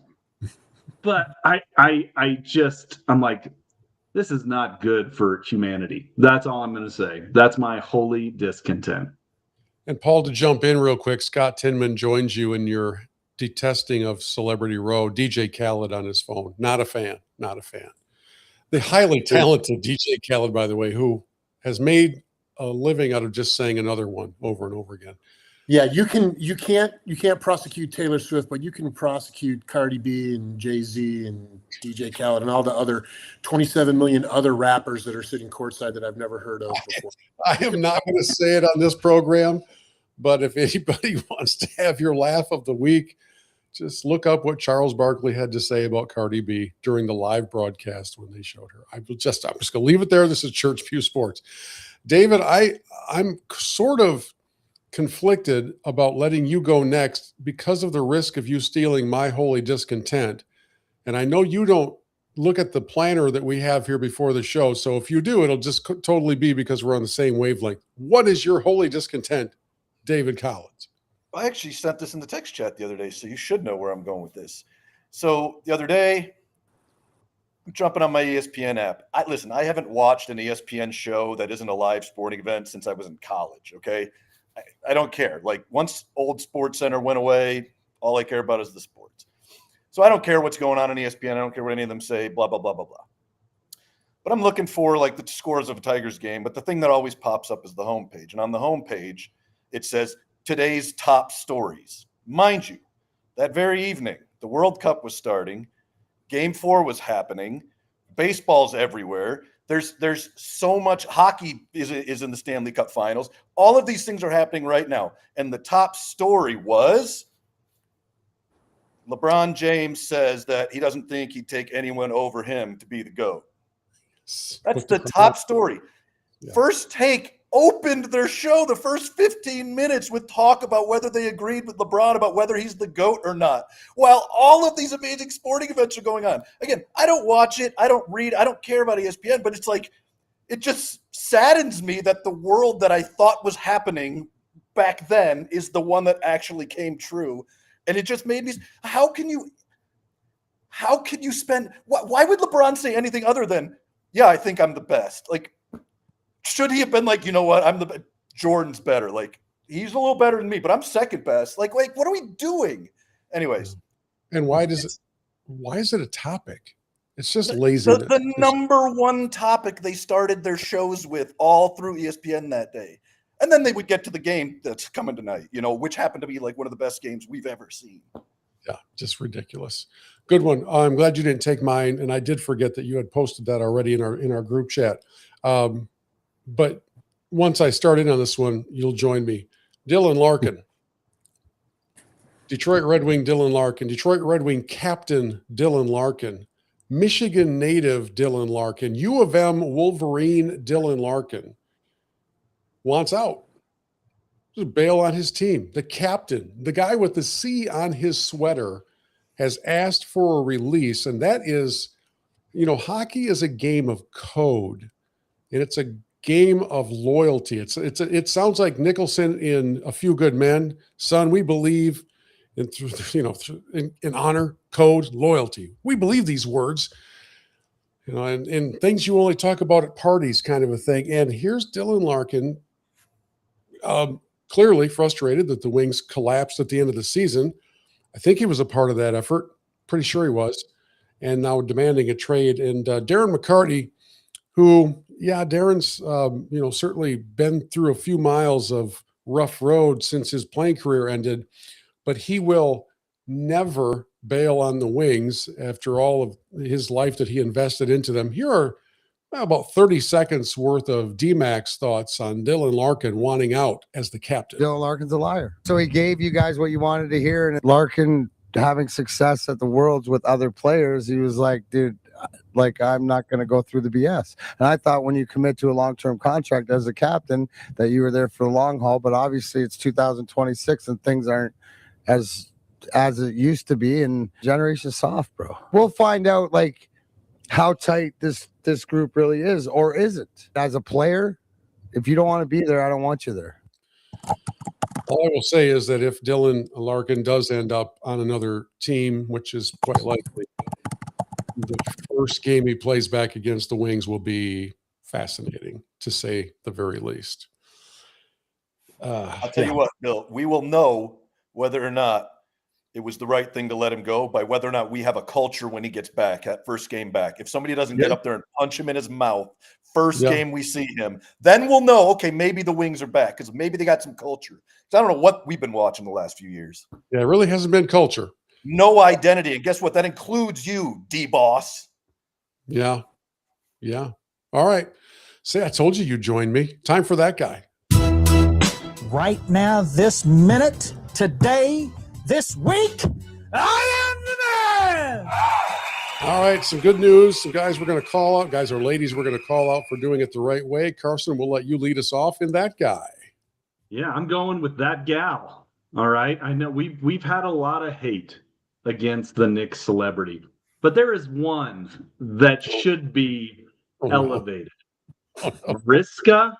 I'm like, this is not good for humanity. That's all I'm going to say. That's my holy discontent. And Paul, to jump in real quick, Scott Tinman joins you in your detesting of Celebrity Row. DJ Khaled on his phone. Not a fan. The highly talented DJ Khaled, by the way, who has made a living out of just saying another one over and over again. Yeah, you can't prosecute Taylor Swift, but you can prosecute Cardi B and Jay-Z and DJ Khaled and all the other 27 million other rappers that are sitting courtside that I've never heard of before. I am not going to say it on this program, but if anybody wants to have your laugh of the week, just look up what Charles Barkley had to say about Cardi B during the live broadcast when they showed her. I'm just going to leave it there. This is Church Pew Sports. David, I'm sort of conflicted about letting you go next because of the risk of you stealing my holy discontent. And I know you don't look at the planner that we have here before the show. So if you do, it'll just totally be because we're on the same wavelength. What is your holy discontent, David Collins? I actually sent this in the text chat the other day, so you should know where I'm going with this. So the other day, I'm jumping on my ESPN app. I haven't watched an ESPN show that isn't a live sporting event since I was in college, okay? I don't care. Like, once old Sports Center went away, all I care about is the sports. So I don't care what's going on ESPN. I don't care what any of them say, blah, blah, blah, blah, blah. But I'm looking for, like, the scores of a Tigers game. But the thing that always pops up is the homepage. And on the homepage, it says today's top stories. Mind you, that very evening, the World Cup was starting. Game 4 was happening. Baseball's everywhere. There's so much. Hockey is in the Stanley Cup Finals. All of these things are happening right now. And the top story was LeBron James says that he doesn't think he'd take anyone over him to be the GOAT. That's the top story. Yeah. First Take opened their show the first 15 minutes with talk about whether they agreed with LeBron about whether he's the GOAT or not. While all of these amazing sporting events are going on. Again, I don't watch it. I don't read. I don't care about ESPN, but it's like, it just saddens me that the world that I thought was happening back then is the one that actually came true. And it just made me, how can you spend, why would LeBron say anything other than, yeah, I think I'm the best? Like, should he have been like, you know what, Jordan's better. Like, he's a little better than me, but I'm second best. Like, what are we doing? Anyways. And why is it a topic? It's just laziness. The number one topic they started their shows with all through ESPN that day. And then they would get to the game that's coming tonight, which happened to be like one of the best games we've ever seen. Yeah, just ridiculous. Good one. I'm glad you didn't take mine, and I did forget that you had posted that already in our group chat. But once I start in on this one, you'll join me. Dylan Larkin. Detroit Red Wing Dylan Larkin. Detroit Red Wing captain Dylan Larkin. Michigan native Dylan Larkin, U of M Wolverine Dylan Larkin wants out. Just bail on his team. The captain, the guy with the C on his sweater, has asked for a release. And that is, hockey is a game of code, and it's a game of loyalty. It sounds like Nicholson in A Few Good Men. Son, we believe in honor, code, loyalty. We believe these words, and things you only talk about at parties, kind of a thing. And here's Dylan Larkin, clearly frustrated that the Wings collapsed at the end of the season. I think he was a part of that effort. Pretty sure he was. And now demanding a trade. And Darren McCarty, who, Darren's, certainly been through a few miles of rough road since his playing career ended, but he will never bail on the Wings after all of his life that he invested into them. Here are about 30 seconds worth of D-Mac's thoughts on Dylan Larkin wanting out as the captain. Dylan Larkin's a liar. So he gave you guys what you wanted to hear, and Larkin having success at the Worlds with other players, he was like, dude, I'm not going to go through the BS. And I thought when you commit to a long-term contract as a captain that you were there for the long haul, but obviously it's 2026 and things aren't as it used to be, and generation soft, bro. We'll find out how tight this group really is, or isn't. As a player, if you don't want to be there, I don't want you there. All I will say is that if Dylan Larkin does end up on another team, which is quite likely, the first game he plays back against the Wings will be fascinating, to say the very least. I'll tell you what, Bill, we will know whether or not it was the right thing to let him go by whether or not we have a culture when he gets back, at first game back. If somebody doesn't get up there and punch him in his mouth first game we see him, then we'll know, okay, maybe the Wings are back because maybe they got some culture. I don't know what we've been watching the last few years. Yeah, it really hasn't been culture. No identity. And guess what? That includes you, D-Boss. Yeah. All right. See, I told you you'd join me. Time for that guy. Right now, this minute, today, this week, I am the man! All right, some good news. Some guys we're going to call out, guys or ladies we're going to call out for doing it the right way. Carson, we'll let you lead us off in that guy. Yeah, I'm going with that gal. All right. I know we've had a lot of hate against the Knicks celebrity, but there is one that should be elevated. Mariska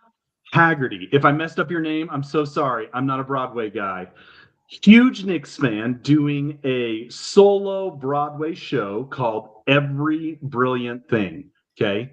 Haggerty. If I messed up your name, I'm so sorry. I'm not a Broadway guy. Huge Knicks fan, doing a solo Broadway show called Every Brilliant Thing. Okay.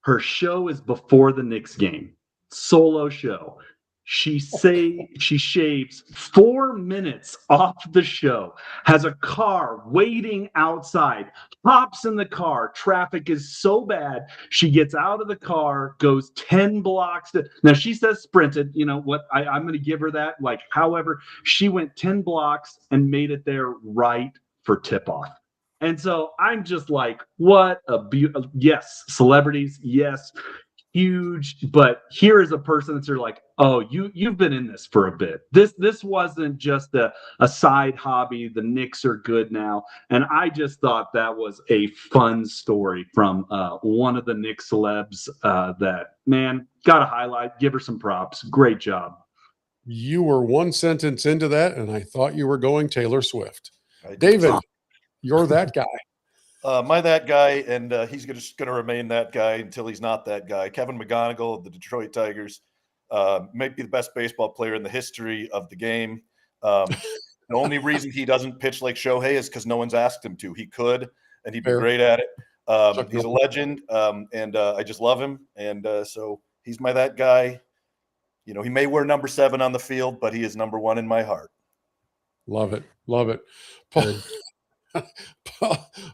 Her show is before the Knicks game. Solo show. She shaves 4 minutes off the show, has a car waiting outside, hops in the car. Traffic is so bad. She gets out of the car, goes 10 blocks. Now she says sprinted, what I'm going to give her that. However, she went 10 blocks and made it there right for tip off. And so I'm just like, what a beautiful, yes, celebrities. Yes. Huge, but here is a person that's like, oh, you've been in this for a bit. This wasn't just a side hobby. The Knicks are good now, and I just thought that was a fun story from one of the Knicks celebs. That man got a highlight. Give her some props. Great job. You were one sentence into that, and I thought you were going Taylor Swift. David, you're that guy. That guy, and he's just going to remain that guy until he's not that guy. Kevin McGonigal of the Detroit Tigers, might be the best baseball player in the history of the game. The only reason he doesn't pitch like Shohei is because no one's asked him to. He could, and he'd be great at it. He's a legend, and I just love him. And so he's that guy. He may wear number 7 on the field, but he is number 1 in my heart. Love it.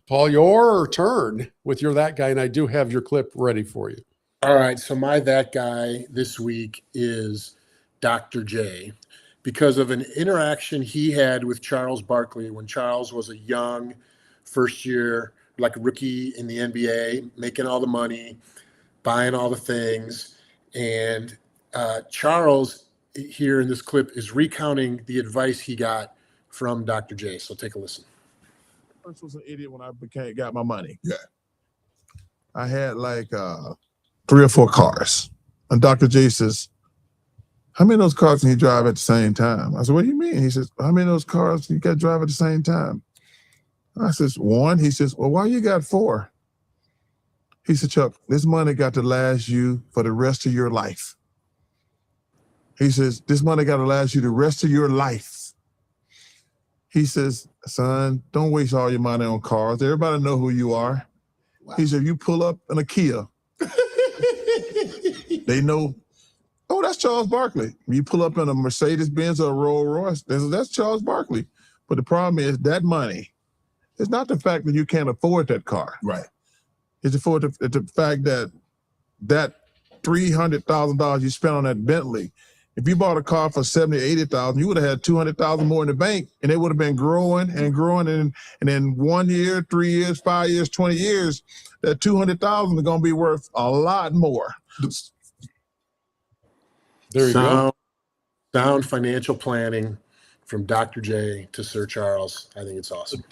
Paul, your turn with your that guy, and I do have your clip ready for you. All right, so my that guy this week is Dr. J, because of an interaction he had with Charles Barkley when Charles was a young first year, like a rookie in the NBA, making all the money, buying all the things. And Charles here in this clip is recounting the advice he got from Dr. J. So take a listen. First was an idiot when I got my money. Yeah. I had like 3 or 4 cars. And Dr. J says, how many of those cars can you drive at the same time? I said, what do you mean? He says, how many of those cars you got to drive at the same time? I says, 1. He says, well, why you got 4? He said, Chuck, this money got to last you for the rest of your life. He says, this money got to last you the rest of your life. He says, son, don't waste all your money on cars. Everybody know who you are. Wow. He said, if you pull up in a Kia, they know, oh, that's Charles Barkley. You pull up in a Mercedes-Benz or a Rolls-Royce, that's Charles Barkley. But the problem is that money, it's not the fact that you can't afford that car. Right. It's the fact that $300,000 you spent on that Bentley, if you bought a car for $70,000, $80,000, you would have had $200,000 more in the bank, and it would have been growing and growing. And in 1 year, 3 years, 5 years, 20 years, that $200,000 is going to be worth a lot more. There you go. Sound financial planning from Dr. J to Sir Charles. I think it's awesome.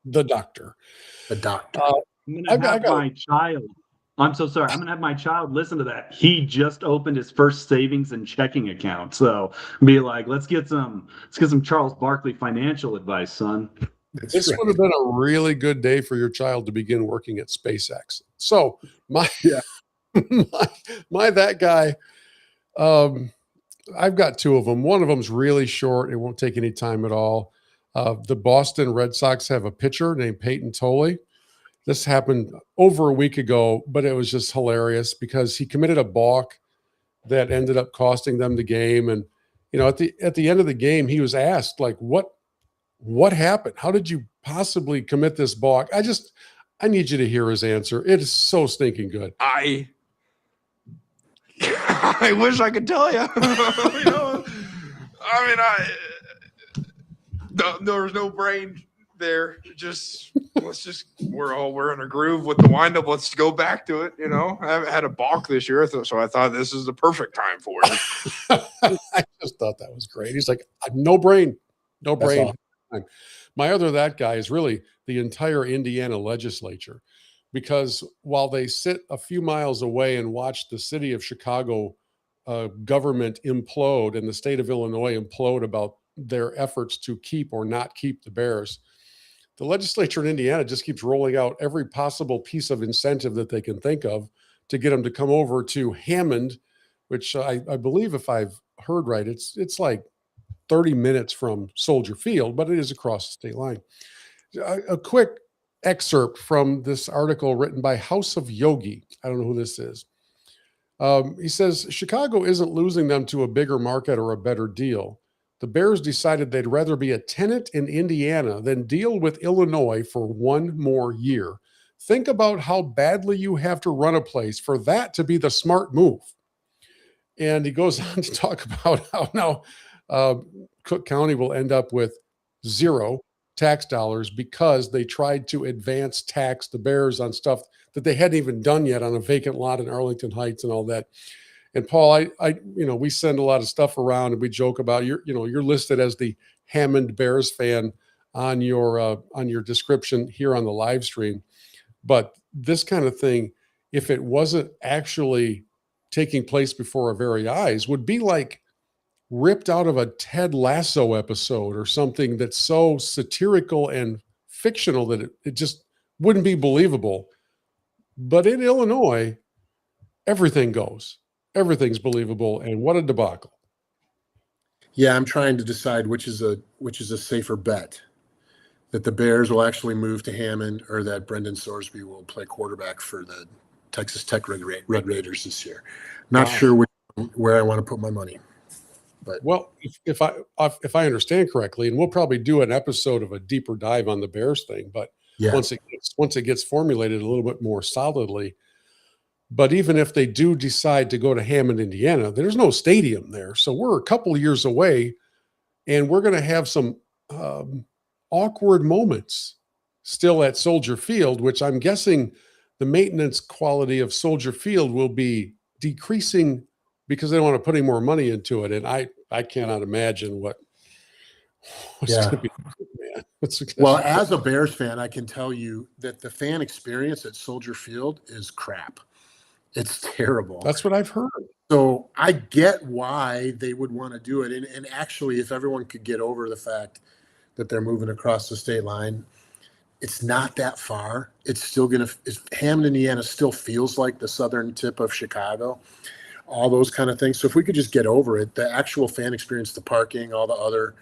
The doctor. The doctor. I'm going to have my child. I'm so sorry. I'm going to have my child listen to that. He just opened his first savings and checking account. So be like, let's get some Charles Barkley financial advice, son. This would have been a really good day for your child to begin working at SpaceX. So my that guy, I've got 2 of them. One of them's really short. It won't take any time at all. The Boston Red Sox have a pitcher named Peyton Tolley. This happened over a week ago, but it was just hilarious because he committed a balk that ended up costing them the game. And, you know, at the end of the game, he was asked, like, what happened? How did you possibly commit this balk? I need you to hear his answer. It is so stinking good. I wish I could tell you. You know, I mean, there was no brain there. We're in a groove with the windup. Let's go back to it. You know, I haven't had a balk this year, so I thought this is the perfect time for it. I just thought that was great. He's like, no brain. My other that guy is really the entire Indiana legislature, because while they sit a few miles away and watch the city of Chicago government implode and the state of Illinois implode about their efforts to keep or not keep the Bears, the legislature in Indiana just keeps rolling out every possible piece of incentive that they can think of to get them to come over to Hammond, which I believe, if I've heard right, it's like 30 minutes from Soldier Field, but it is across the state line. A quick excerpt from this article written by House of Yogi. I don't know who this is. He says, Chicago isn't losing them to a bigger market or a better deal. The Bears decided they'd rather be a tenant in Indiana than deal with Illinois for 1 more year. Think about how badly you have to run a place for that to be the smart move. And he goes on to talk about how now Cook County will end up with 0 tax dollars because they tried to advance tax the Bears on stuff that they hadn't even done yet on a vacant lot in Arlington Heights and all that. And Paul, we send a lot of stuff around and we joke about you're listed as the Hammond Bears fan on your description here on the live stream. But this kind of thing, if it wasn't actually taking place before our very eyes, would be like ripped out of a Ted Lasso episode or something that's so satirical and fictional that it just wouldn't be believable. But in Illinois, everything goes. Everything's believable, and what a debacle. Yeah, I'm trying to decide which is a safer bet, that the Bears will actually move to Hammond or that Brendan Sorsby will play quarterback for the Texas Tech Red Raiders this year. Not sure where I want to put my money. But well, if I understand correctly, and we'll probably do an episode of a deeper dive on the Bears thing, but yeah, once it gets formulated a little bit more solidly. But even if they do decide to go to Hammond, Indiana, there's no stadium there, so we're a couple of years away, and we're going to have some awkward moments still at Soldier Field, which I'm guessing the maintenance quality of Soldier Field will be decreasing because they don't want to put any more money into it. And I cannot imagine what's going to be. Man. Well, as a Bears fan, I can tell you that the fan experience at Soldier Field is crap. It's terrible. That's what I've heard. So I get why they would want to do it. And actually, if everyone could get over the fact that they're moving across the state line, it's not that far. It's still going to – Hammond, Indiana still feels like the southern tip of Chicago, all those kind of things. So if we could just get over it, the actual fan experience, the parking, all the other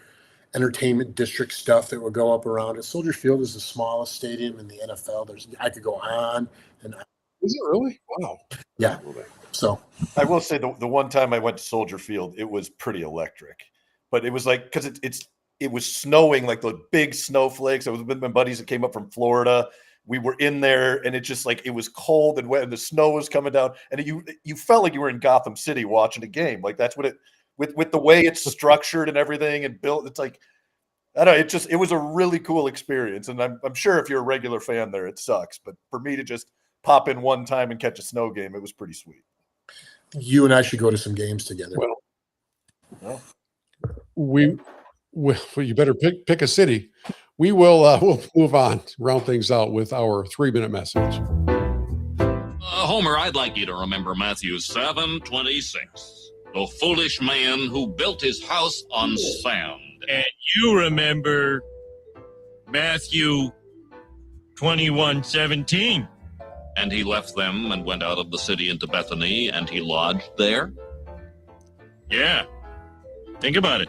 entertainment district stuff that would go up around it. Soldier Field is the smallest stadium in the NFL. I could go on and on. Is it really? Wow. Yeah. So I will say the one time I went to Soldier Field, it was pretty electric, but it was like, cause it was snowing, like the big snowflakes. I was with my buddies that came up from Florida. We were in there and it just like, it was cold and wet and the snow was coming down and you felt like you were in Gotham City watching a game. Like that's what with the way it's structured and everything and built, it's like, I don't know. It was a really cool experience. And I'm sure if you're a regular fan there, it sucks, but for me to just pop in one time and catch a snow game, it was pretty sweet. You and I should go to some games together. Well, you better pick a city. We will we'll move on, round things out with our 3-minute message. Homer, I'd like you to remember Matthew 7:26, the foolish man who built his house on sand. And you remember Matthew 21:17. And he left them and went out of the city into Bethany, and he lodged there? Yeah. Think about it.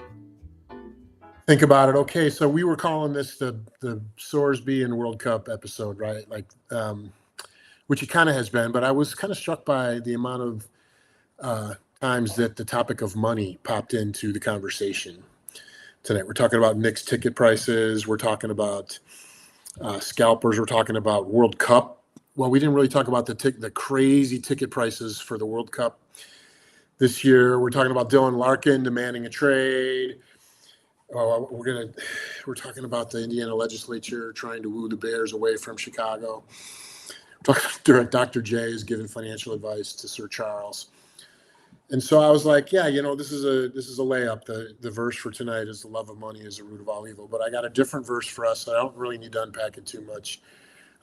Think about it. Okay, so we were calling this the Sorsby and World Cup episode, right? Like, which it kind of has been, but I was kind of struck by the amount of times that the topic of money popped into the conversation tonight. We're talking about Knicks ticket prices. We're talking about scalpers. We're talking about World Cup. Well, we didn't really talk about the crazy ticket prices for the World Cup this year. We're talking about Dylan Larkin demanding a trade. We're talking about the Indiana legislature trying to woo the Bears away from Chicago. We're talking Dr. J is giving financial advice to Sir Charles. And so I was like, yeah, this is a layup. The verse for tonight is the love of money is the root of all evil. But I got a different verse for us. So I don't really need to unpack it too much.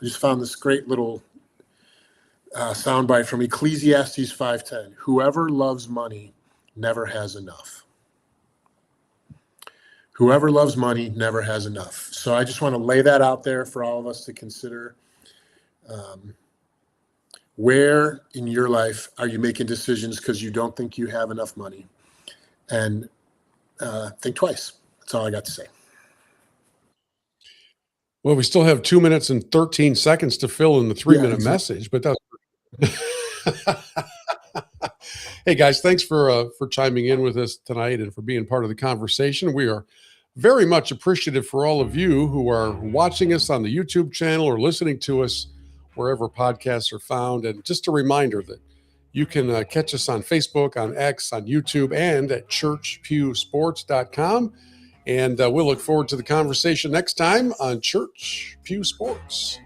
I just found this great little soundbite from Ecclesiastes 5:10. Whoever loves money never has enough. Whoever loves money never has enough. So I just want to lay that out there for all of us to consider. Where in your life are you making decisions because you don't think you have enough money? And think twice. That's all I got to say. Well, we still have 2 minutes and 13 seconds to fill in the 3-minute message, but that's hey guys, thanks for chiming in with us tonight and for being part of the conversation. We are very much appreciative for all of you who are watching us on the YouTube channel or listening to us wherever podcasts are found. And just a reminder that you can catch us on Facebook, on X, on YouTube, and at churchpewsports.com. And we'll look forward to the conversation next time on Church Pew Sports.